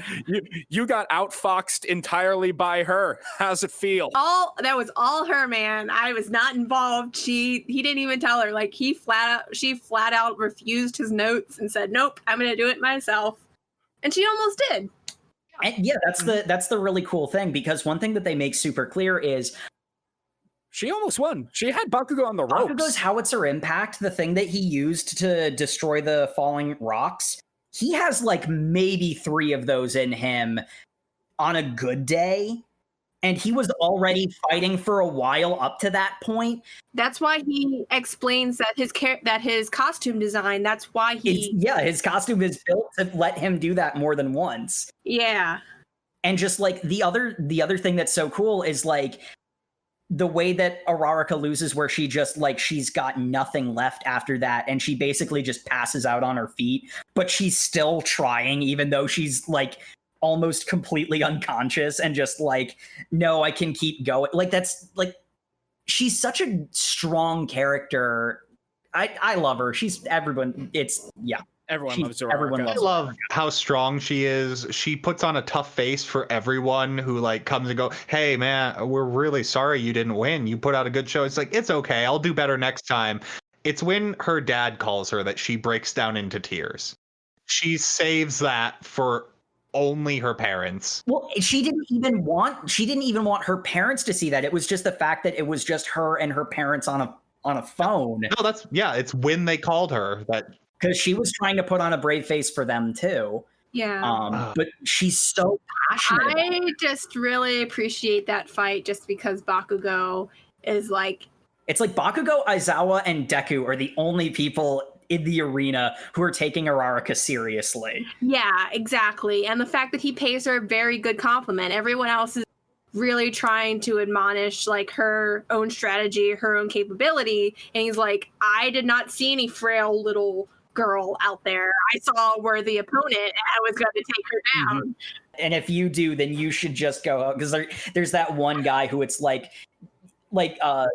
You got outfoxed entirely by her. How's it feel? That was all her, man. I was not involved. He didn't even tell her. Like, she flat out refused his notes and said, nope, I'm going to do it myself. And she almost did. And yeah, that's the really cool thing, because one thing that they make super clear is she almost won. She had Bakugo on the ropes. Bakugo's howitzer impact, the thing that he used to destroy the falling rocks, he has like maybe 3 of those in him on a good day. And he was already fighting for a while up to that point. That's why he explains that his costume design. That's why his costume is built to let him do that more than once. Yeah. And just like the other thing that's so cool is like the way that Araraka loses, where she just like she's got nothing left after that, and she basically just passes out on her feet, but she's still trying, even though she's like almost completely unconscious and just like, no, I can keep going. Like that's like, she's such a strong character. I love her. She's everyone. It's yeah. Everyone loves her. Everyone loves I love how strong she is. She puts on a tough face for everyone who like comes and go, hey man, we're really sorry you didn't win. You put out a good show. It's like, it's okay. I'll do better next time. It's when her dad calls her that she breaks down into tears. She saves that for only her parents. Well, she didn't even want her parents to see that. It was just the fact that it was just her and her parents on a phone. No, it's when they called her that, because she was trying to put on a brave face for them too. Yeah. But she's so passionate. I just really appreciate that fight just because Bakugo is like, it's like Bakugo, Aizawa, and Deku are the only people in the arena who are taking Araraka seriously. Yeah, exactly. And the fact that he pays her a very good compliment. Everyone else is really trying to admonish like her own strategy, her own capability. And he's like, I did not see any frail little girl out there. I saw a worthy opponent and I was going to take her down. Mm-hmm. And if you do, then you should just go, because there's that one guy who it's like Aizawa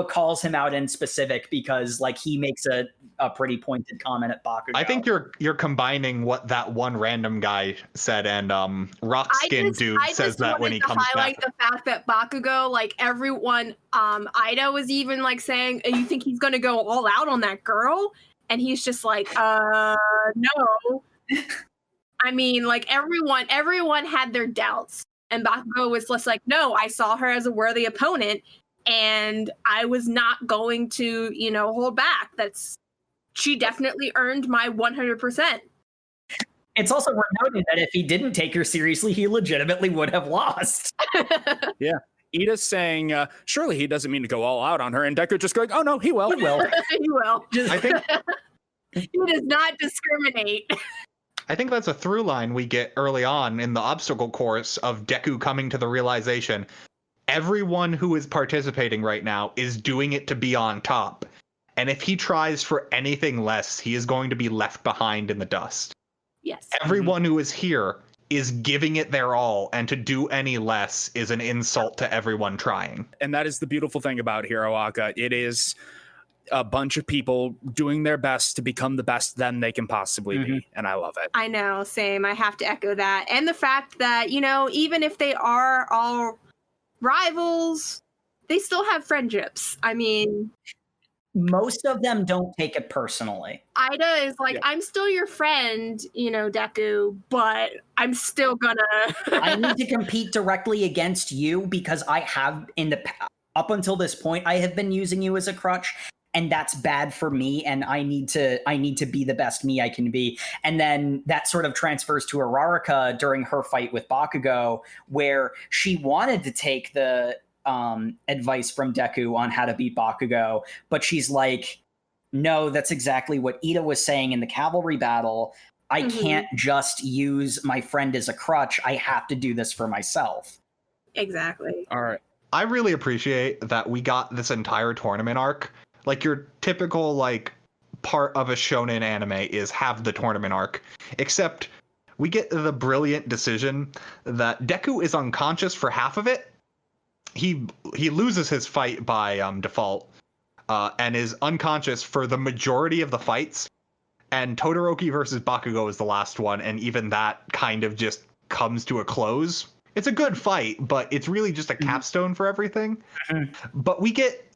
calls him out in specific because like he makes a pretty pointed comment at Bakugo. I think you're combining what that one random guy said and Rock Skin Dude says that when he comes back. I highlight the fact that Bakugo, like everyone, Ida was even like saying, you think he's gonna go all out on that girl? And he's just like, no. I mean, like everyone had their doubts. And Bakugo was just like, no, I saw her as a worthy opponent, and I was not going to, hold back. She definitely earned my 100%. It's also worth noting that if he didn't take her seriously, he legitimately would have lost. Yeah. Ida's saying, surely he doesn't mean to go all out on her, and Deku just going, oh no, he will. He will. He will. I think he does not discriminate. I think that's a through line we get early on in the obstacle course of Deku coming to the realization everyone who is participating right now is doing it to be on top. And if he tries for anything less, he is going to be left behind in the dust. Yes. Everyone who is here is giving it their all, and to do any less is an insult to everyone trying. And that is the beautiful thing about Hiroaka. It is a bunch of people doing their best to become the best them they can possibly be. And I love it. I know, same. I have to echo that. And the fact that, even if they are all rivals, they still have friendships. I mean, most of them don't take it personally. Ida is like, I'm still your friend, Deku, but I'm still gonna... I need to compete directly against you because I have, up until this point, I have been using you as a crutch. And that's bad for me, and I need to be the best me I can be. And then that sort of transfers to Araraka during her fight with Bakugo, where she wanted to take the advice from Deku on how to beat Bakugo, but she's like, no, that's exactly what Ida was saying in the cavalry battle. I can't just use my friend as a crutch. I have to do this for myself. Exactly. All right. I really appreciate that we got this entire tournament arc. Like your typical part of a shonen anime is have the tournament arc, except we get the brilliant decision that Deku is unconscious for half of it. He loses his fight by default and is unconscious for the majority of the fights. And Totoroki versus Bakugo is the last one, and even that kind of just comes to a close. It's a good fight, but it's really just a capstone for everything. But we get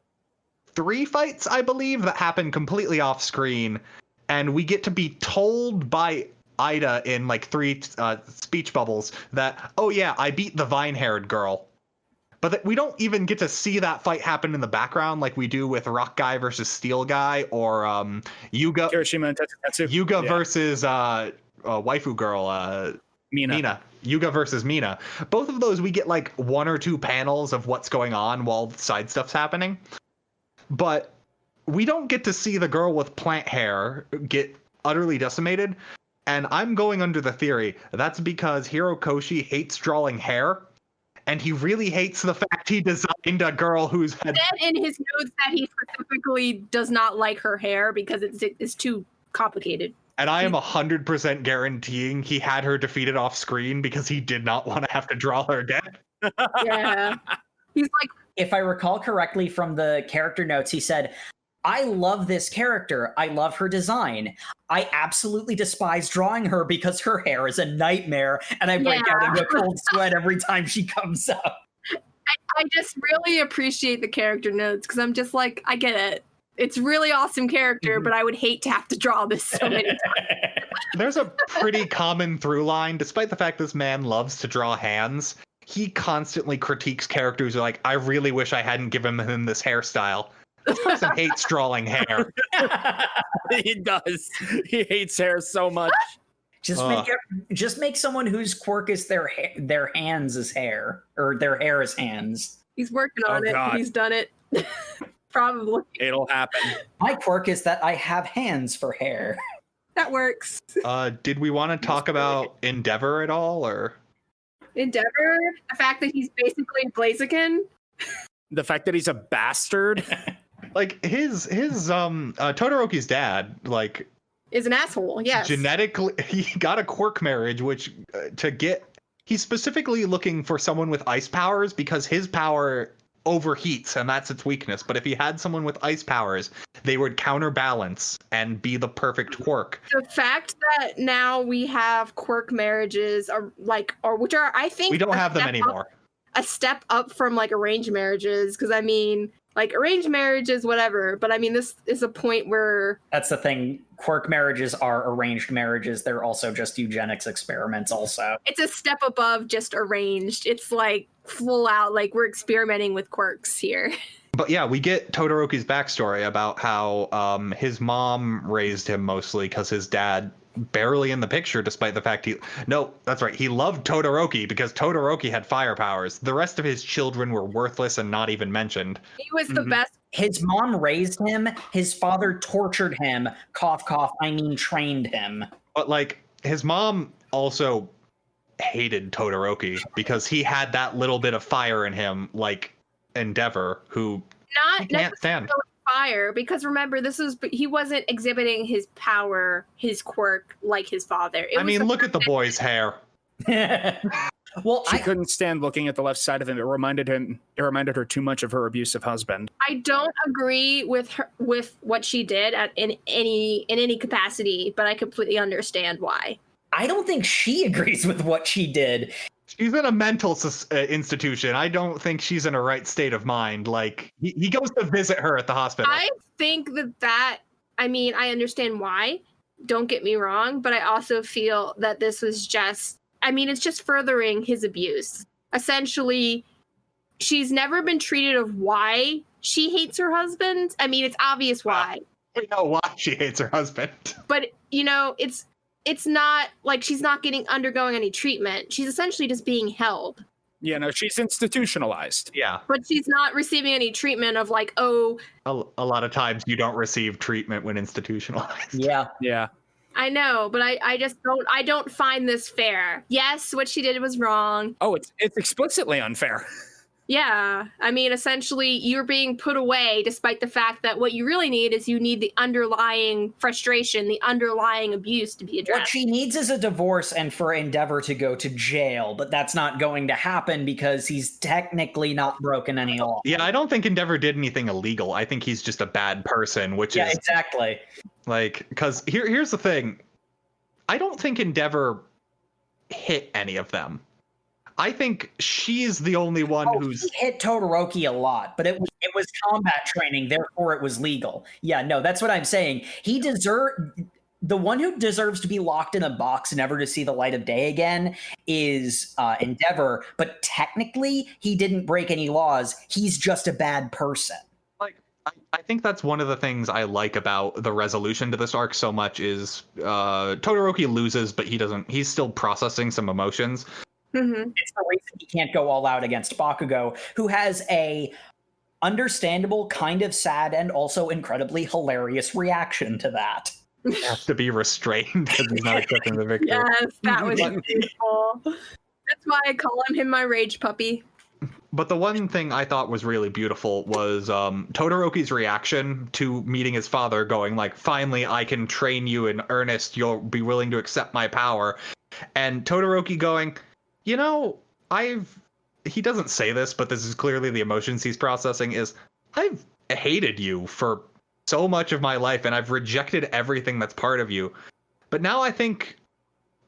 3 fights, I believe, that happen completely off screen, and we get to be told by Ida in 3 speech bubbles that, oh yeah, I beat the vine-haired girl. But we don't even get to see that fight happen in the background like we do with Rock Guy versus Steel Guy, or Yuga Kirishima and Tetsutetsu. Yuga versus waifu girl Mina. Yuga versus Mina. Both of those we get like 1 or 2 panels of what's going on while side stuff's happening. But we don't get to see the girl with plant hair get utterly decimated. And I'm going under the theory that's because Horikoshi hates drawing hair. And he really hates the fact he designed a girl who's had... Said in his notes that he specifically does not like her hair because it's too complicated. And I am 100% guaranteeing he had her defeated off screen because he did not want to have to draw her dead. Yeah. He's like... If I recall correctly from the character notes, he said, I love this character. I love her design. I absolutely despise drawing her because her hair is a nightmare, and I break out in a cold sweat every time she comes up. I just really appreciate the character notes because I'm just like, I get it. It's really awesome character, but I would hate to have to draw this so many times. There's a pretty common through line, despite the fact this man loves to draw hands. He constantly critiques characters like, I really wish I hadn't given him this hairstyle. This person hates drawing hair. He does. He hates hair so much. Just make someone whose quirk is their hands is hair, or their hair is hands. He's working on it. God. He's done it. Probably. It'll happen. My quirk is that I have hands for hair. That works. Did we want to talk about Endeavor at all, or Endeavor? The fact that he's basically Blaziken? The fact that he's a bastard. like his Totoroki's dad, like, is an asshole. Yes. genetically he got a quirk marriage, which he's specifically looking for someone with ice powers because his power overheats and that's its weakness. But if he had someone with ice powers, they would counterbalance and be the perfect quirk. The fact that now we have quirk marriages which are, I think, we don't have them anymore. A step up from like arranged marriages, because I mean, like, arranged marriages, whatever, but I mean, this is a point where... That's the thing. Quirk marriages are arranged marriages. They're also just eugenics experiments also. It's a step above just arranged. It's like full out, like, we're experimenting with quirks here. But yeah, we get Todoroki's backstory about how his mom raised him mostly because his dad barely in the picture, despite the fact that's right, he loved Todoroki because Todoroki had fire powers. The rest of his children were worthless and not even mentioned. He was the best. His mom raised him. His father tortured him. Cough, cough, I mean trained him. But like, his mom also hated Todoroki because he had that little bit of fire in him, like Endeavor, who he can't stand. Fire, because remember, he wasn't exhibiting his power, his quirk, like his father. Look at the boy's hair. Well, she couldn't stand looking at the left side of him. It reminded her too much of her abusive husband. I don't agree with what she did in any capacity, but I completely understand why. I don't think she agrees with what she did. She's in a mental institution. I don't think she's in a right state of mind. Like, he goes to visit her at the hospital. I think I understand why. Don't get me wrong. But I also feel that this was just, it's just furthering his abuse. Essentially, she's never been treated of why she hates her husband. It's obvious why. We know why she hates her husband. But, it's not like she's not undergoing any treatment. She's essentially just being held. Yeah, no, she's institutionalized. Yeah. But she's not receiving any treatment of like, oh... A lot of times you don't receive treatment when institutionalized. Yeah. Yeah. I know, but I just don't find this fair. Yes, what she did was wrong. Oh, it's explicitly unfair. Yeah, essentially, you're being put away despite the fact that what you really need is the underlying frustration, the underlying abuse to be addressed. What she needs is a divorce and for Endeavor to go to jail, but that's not going to happen because he's technically not broken any law. Yeah, I don't think Endeavor did anything illegal. I think he's just a bad person, which is... Yeah, exactly. Like, because here's the thing. I don't think Endeavor hit any of them. I think she's the only one who's... He hit Todoroki a lot, but it was combat training, therefore it was legal. Yeah, no, that's what I'm saying. The one who deserves to be locked in a box, never to see the light of day again, is Endeavor. But technically, he didn't break any laws. He's just a bad person. Like, I think that's one of the things I like about the resolution to this arc so much is Totoroki loses, but he's still processing some emotions. Mm-hmm. It's the reason he can't go all out against Bakugo, who has a understandable, kind of sad, and also incredibly hilarious reaction to that. He has to be restrained because he's not accepting the victory. Yes, that was beautiful. That's why I call him my rage puppy. But the one thing I thought was really beautiful was Todoroki's reaction to meeting his father, going like, finally, I can train you in earnest. You'll be willing to accept my power. And Todoroki going, you know, he doesn't say this, but this is clearly the emotions he's processing, is I've hated you for so much of my life, and I've rejected everything that's part of you. But now I think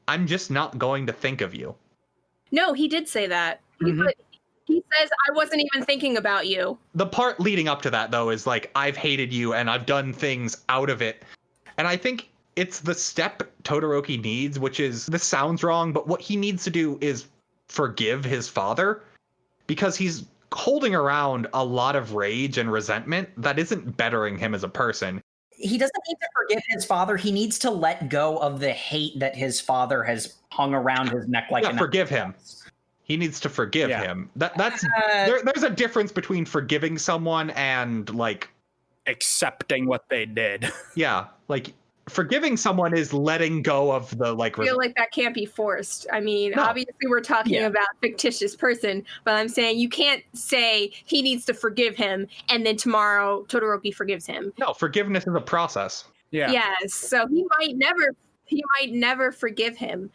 I'm just not going to think of you. No, he did say that. Mm-hmm. He says, I wasn't even thinking about you. The part leading up to that, though, is like, I've hated you, and I've done things out of it. And I think it's the step Todoroki needs, which is, this sounds wrong, but what he needs to do is forgive his father, because he's holding around a lot of rage and resentment that isn't bettering him as a person. He doesn't need to forgive his father. He needs to let go of the hate that his father has hung around his neck like forgive him. He needs to forgive him. There's a difference between forgiving someone and like accepting what they did. Yeah, like forgiving someone is letting go of the like. I feel like that can't be forced. I mean, obviously we're talking about fictitious person, but I'm saying you can't say he needs to forgive him and then tomorrow Todoroki forgives him. No, forgiveness is a process. Yeah. Yes. So he might never forgive him,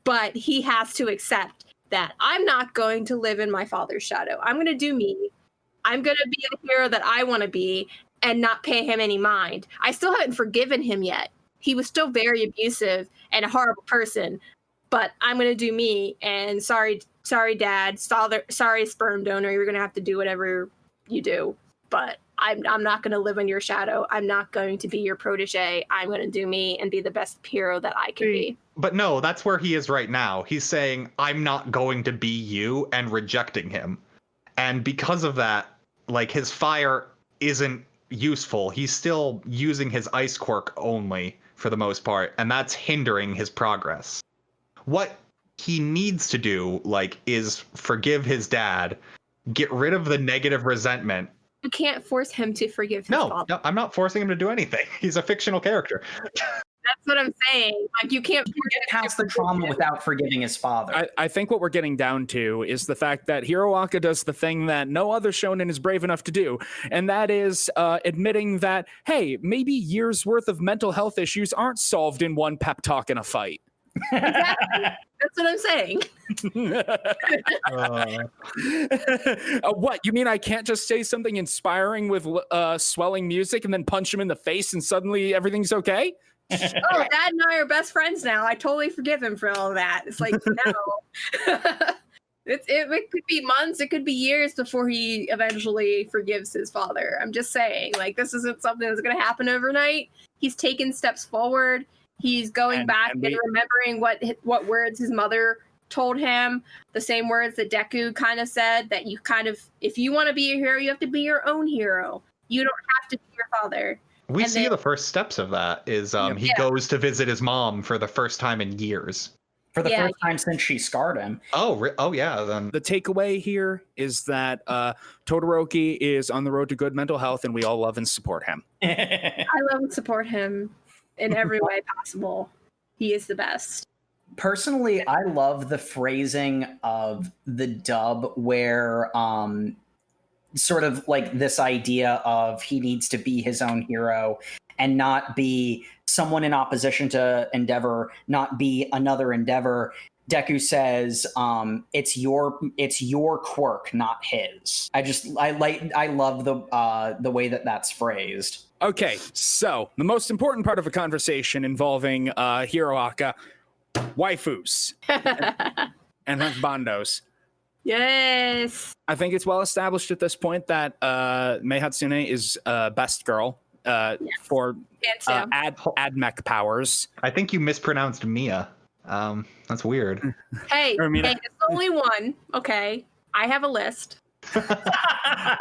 but he has to accept that I'm not going to live in my father's shadow. I'm going to do me. I'm going to be the hero that I want to be and not pay him any mind. I still haven't forgiven him yet. He was still very abusive and a horrible person, but I'm going to do me. And sorry, dad, sorry, sperm donor. You're going to have to do whatever you do, but I'm not going to live in your shadow. I'm not going to be your protege. I'm going to do me and be the best hero that I can be. But no, that's where he is right now. He's saying, I'm not going to be you, and rejecting him. And because of that, like, his fire isn't useful. He's still using his ice quirk only for the most part, and that's hindering his progress. What he needs to do, like, is forgive his dad, get rid of the negative resentment. You can't force him to forgive his father. No, I'm not forcing him to do anything. He's a fictional character. That's what I'm saying. Like, you can't get past the trauma without forgiving his father. I think what we're getting down to is the fact that Hiroaka does the thing that no other shonen is brave enough to do, and that is admitting that, hey, maybe years worth of mental health issues aren't solved in one pep talk in a fight. Exactly. That's what I'm saying. What, you mean I can't just say something inspiring with swelling music and then punch him in the face and suddenly everything's okay? Oh, Dad and I are best friends now. I totally forgive him for all of that. It's like, no. It could be months, it could be years before he eventually forgives his father. I'm just saying, like, this isn't something that's going to happen overnight. He's taken steps forward. He's going back and remembering what words his mother told him, the same words that Deku kind of said, that you kind of, if you want to be a hero, you have to be your own hero. You don't have to be your father. We see the first steps of that is he goes to visit his mom for the first time in years. For the first time since she scarred him. Oh yeah. Then the takeaway here is that Todoroki is on the road to good mental health, and we all love and support him. I love and support him in every way possible. He is the best. Personally, I love the phrasing of the dub where sort of like this idea of he needs to be his own hero and not be someone in opposition to Endeavor, not be another Endeavor. Deku says, it's your quirk, not his. I love the way that that's phrased. Okay, so the most important part of a conversation involving Hiroaka, waifus and husbandos. Yes. I think it's well established at this point that Mei Hatsune is best girl for Sam. AdMech powers. I think you mispronounced Mia. That's weird. Hey, Or Mina. it's only one. Okay, I have a list.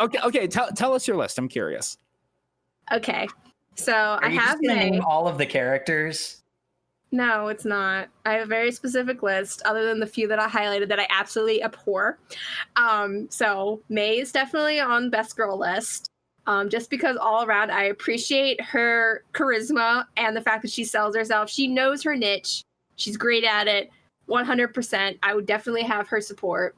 Okay. Tell us your list. I'm curious. Okay, so Are I you have just gonna May. name all of the characters? No, it's not. I have a very specific list, other than the few that I highlighted that I absolutely abhor. So May is definitely on best girl list. Just because all around I appreciate her charisma and the fact that she sells herself. She knows her niche. She's great at it. 100%. I would definitely have her support.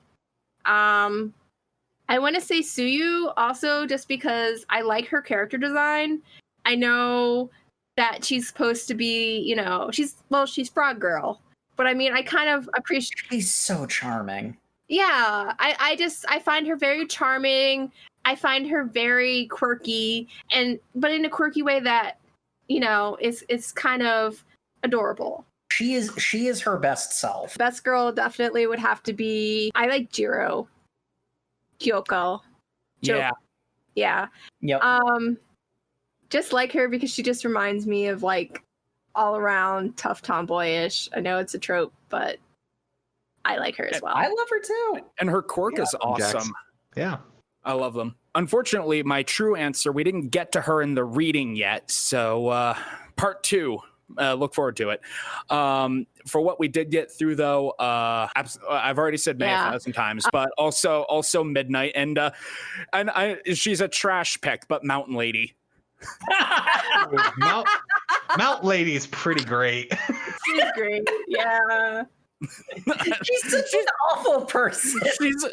I want to say Suyu also just because I like her character design. I know that she's supposed to be, she's Frog Girl. But I mean, I kind of appreciate. She's so charming. Yeah, I find her very charming. I find her very quirky, but in a quirky way that, is kind of adorable. She is her best self. Best girl definitely would have to be. I like Jiro, Kyoko. Yeah. Yeah. Yep. Just like her because she just reminds me of like all around tough tomboyish. I know it's a trope, but I like her as well. I love her too. And her quirk is awesome. Jax. Yeah. I love them. Unfortunately, my true answer, we didn't get to her in the reading yet. So part 2, look forward to it. For what we did get through, though, I've already said May 1,000 times, but also Midnight. And she's a trash pick, but Mountain Lady. Mount Lady's pretty great. She's great. Yeah. She's such an awful person.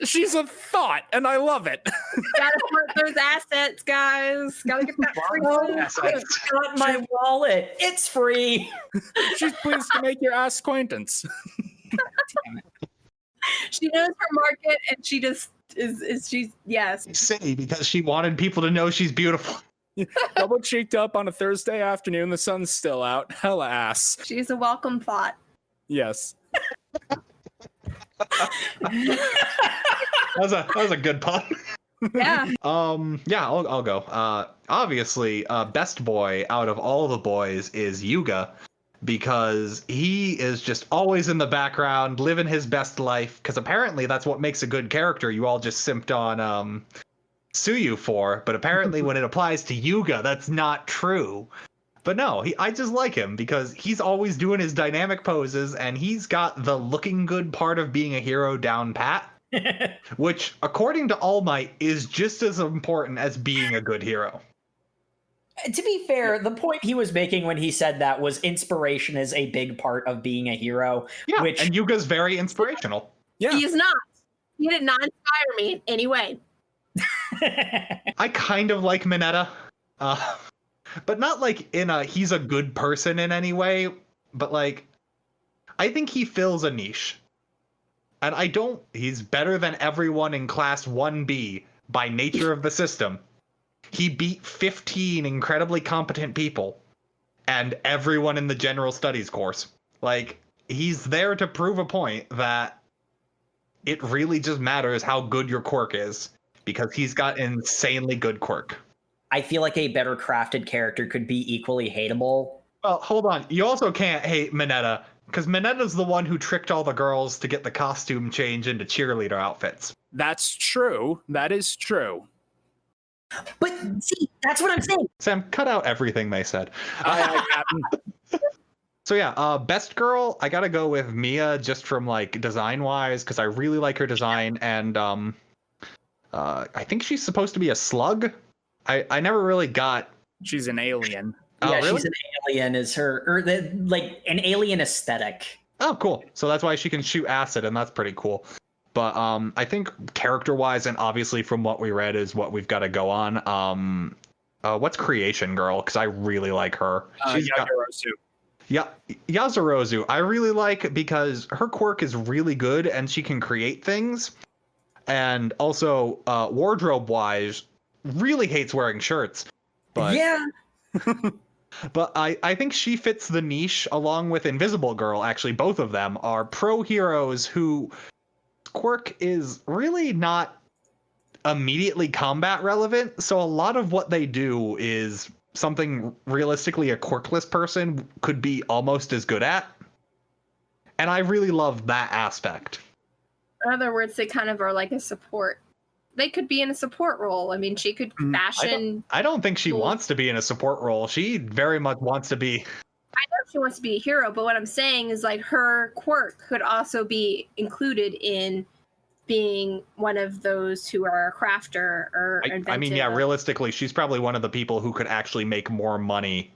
She's a thought, and I love it. Gotta put those assets, guys. Gotta get that free Got my wallet. It's free. She's pleased to make your ass acquaintance. She knows her market, and she just she's yes. City because she wanted people to know she's beautiful. Double cheeked up on a Thursday afternoon. The sun's still out. Hella ass. She's a welcome thought. Yes. That was a good pun. Yeah. I'll go. Obviously, best boy out of all the boys is Yuga, because he is just always in the background, living his best life. Because apparently that's what makes a good character. You all just simped on Suyu for, but apparently when it applies to Yuga, that's not true. But no, I just like him because he's always doing his dynamic poses, and he's got the looking good part of being a hero down pat, which, according to All Might, is just as important as being a good hero. To be fair, the point he was making when he said that was inspiration is a big part of being a hero. Yeah, which and Yuga's very inspirational. Yeah. He is not. He did not inspire me in any way. I kind of like Mineta. But not like in a he's a good person in any way, but like I think he fills a niche. And he's better than everyone in class 1B by nature of the system. He beat 15 incredibly competent people and everyone in the general studies course. Like, he's there to prove a point that it really just matters how good your quirk is, because he's got insanely good quirk. I feel like a better crafted character could be equally hateable. Well, hold on. You also can't hate Mineta, because Mineta's the one who tricked all the girls to get the costume change into cheerleader outfits. That's true. That is true. But see, that's what I'm saying. Sam, cut out everything they said. So yeah, best girl, I gotta go with Mia, just from like design-wise, because I really like her design, and I think she's supposed to be a slug. I never really got. She's an alien. Oh, Yeah, really? she's an alien. Is her like an alien aesthetic? Oh, cool. So that's why she can shoot acid, and that's pretty cool. But I think character-wise, and obviously from what we read, is what we've got to go on. What's Creation Girl? Because I really like her. Yagurosu. Yeah, Yazurozu, I really like, because her quirk is really good, and she can create things. And also, wardrobe-wise, really hates wearing shirts. But Yeah. But I think she fits the niche, along with Invisible Girl. Actually, both of them are pro heroes who quirk is really not immediately combat relevant. So a lot of what they do is something realistically a quirkless person could be almost as good at. And I really love that aspect. In other words, they kind of are like a support. They could be in a support role. I mean, she could fashion. I don't think she wants to be in a support role. She very much wants to be. I know she wants to be a hero, but what I'm saying is like her quirk could also be included in being one of those who are a crafter or inventive. I mean, yeah, realistically, she's probably one of the people who could actually make more money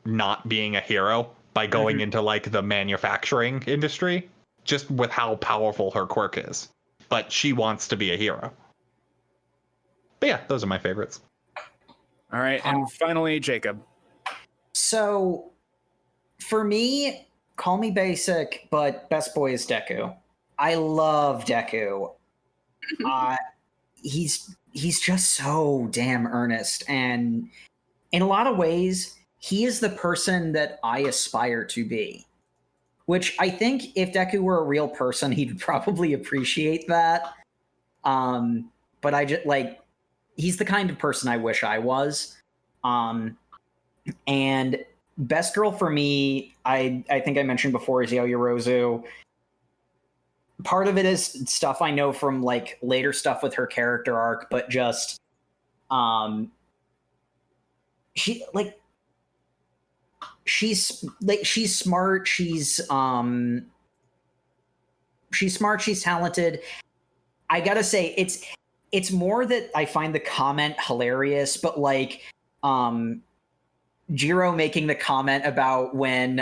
not being a hero by going into like the manufacturing industry, just with how powerful her quirk is. But she wants to be a hero. But yeah, those are my favorites. All right, and finally, Jacob. So, for me, call me basic, but best boy is Deku. I love Deku. He's just so damn earnest, and in a lot of ways, he is the person that I aspire to be. Which I think if Deku were a real person, he'd probably appreciate that. But I just like, he's the kind of person I wish I was. And best girl for me, I think I mentioned before, is Yaoyorozu. Part of it is stuff I know from like later stuff with her character arc, but just she's smart, she's smart, she's talented. I gotta say, it's more that I find the comment hilarious, but like Jiro making the comment about when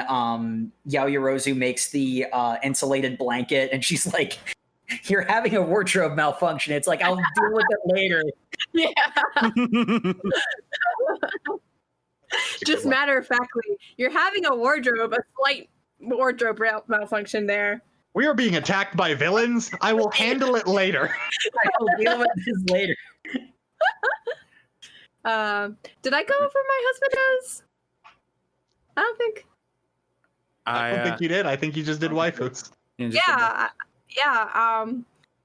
Yaoyorozu makes the insulated blanket, and she's like, "You're having a wardrobe malfunction." It's like, I'll deal with it later. Yeah. Just matter of factly, you're having a slight wardrobe malfunction there. We are being attacked by villains. I will handle it later. I will deal with this later. Did I go for my husband knows? I don't think. I don't think you did. I think you just did waifus. Yeah.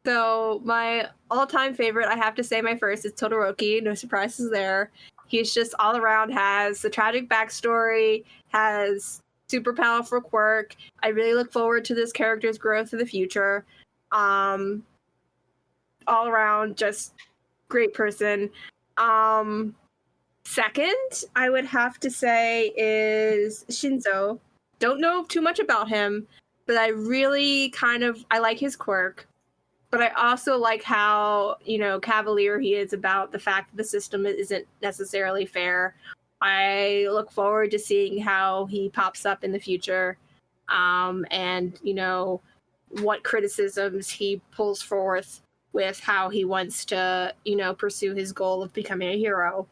So my all-time favorite, I have to say my first, is Totoroki. No surprises there. He's just all around, has the tragic backstory, has super powerful quirk. I really look forward to this character's growth in the future. All around, just great person. Second, I would have to say is Shinzo. Don't know too much about him, but I really I like his quirk. But I also like how, cavalier he is about the fact that the system isn't necessarily fair. I look forward to seeing how he pops up in the future, and, what criticisms he pulls forth with how he wants to, pursue his goal of becoming a hero.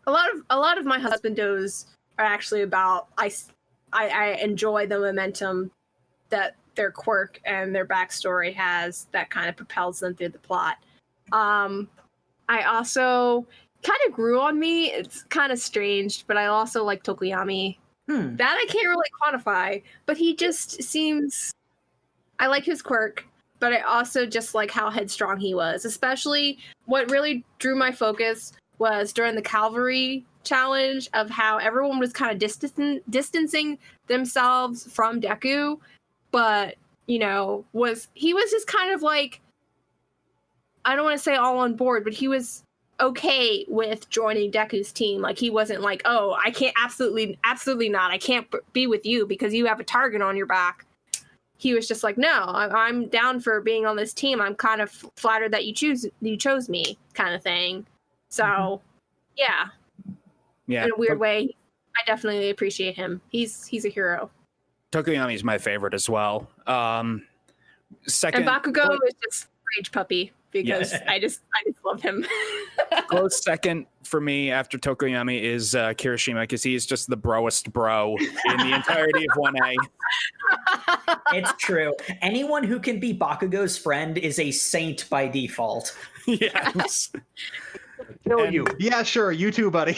A lot of my husbandos are actually about, I enjoy the momentum that their quirk and their backstory has that kind of propels them through the plot. I also kind of grew on me. It's kind of strange, but I also like Tokoyami. That I can't really quantify, but he just seems... I like his quirk, but I also just like how headstrong he was. Especially what really drew my focus was during the Cavalry challenge of how everyone was kind of distancing themselves from Deku. But, he was just kind of like, I don't want to say all on board, but he was okay with joining Deku's team. Like, he wasn't like, oh, I can't, absolutely not. I can't be with you because you have a target on your back. He was just like, no, I'm down for being on this team. I'm kind of flattered that you chose me, kind of thing. So, yeah. In a weird way, I definitely appreciate him. He's a hero. Tokoyami's my favorite as well. Second, and Bakugo is just rage puppy because I just love him. Close second for me after Tokoyami is Kirishima, because he's just the broest bro in the entirety of 1A. It's true. Anyone who can be Bakugo's friend is a saint by default. Yes. Kill you. Yeah, sure. You too, buddy.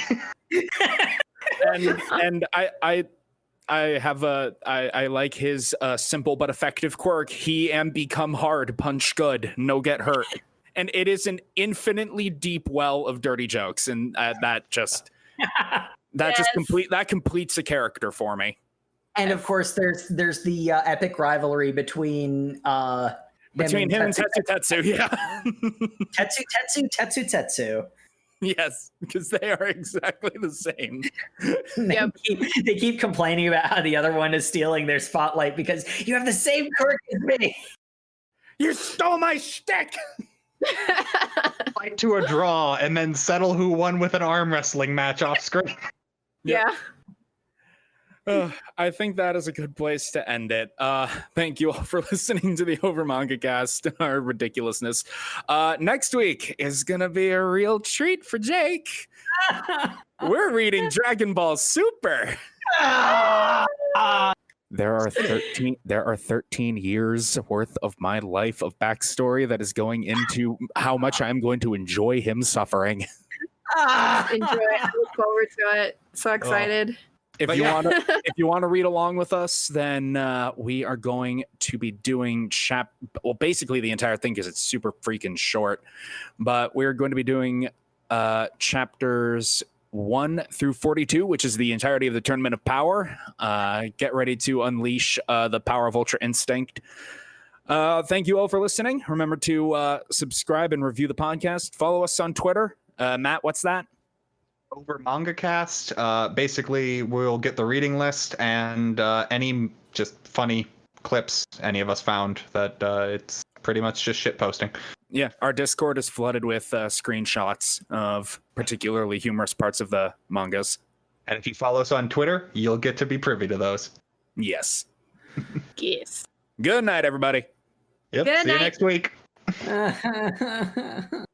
and I like his simple but effective quirk. He am become hard, punch good, no get hurt. And it is an infinitely deep well of dirty jokes, and that just That just completes a character for me. And of course, there's the epic rivalry between him and Tetsu. Yeah. Tetsu. Yes, because they are exactly the same. They keep complaining about how the other one is stealing their spotlight because you have the same quirk as me. You stole my shtick. Fight to a draw and then settle who won with an arm wrestling match off screen. Yeah. I think that is a good place to end it. Thank you all for listening to the OverMangaCast, our ridiculousness. Next week is going to be a real treat for Jake. We're reading Dragon Ball Super. There are 13 years worth of my life of backstory that is going into how much I'm going to enjoy him suffering. Enjoy it. I look forward to it. So excited. If you want to read along with us, then we are going to be doing basically the entire thing because it's super freaking short. But we're going to be doing chapters 1 through 42, which is the entirety of the Tournament of Power. Get ready to unleash the power of Ultra Instinct. Thank you all for listening. Remember to subscribe and review the podcast. Follow us on Twitter. Matt, what's that? OverMangaCast. Basically, we'll get the reading list and any just funny clips any of us found that it's pretty much just shit posting. Yeah, our Discord is flooded with screenshots of particularly humorous parts of the mangas. And if you follow us on Twitter, you'll get to be privy to those. Yes. Yes. Good night, everybody. Yep. Good See you night. next week.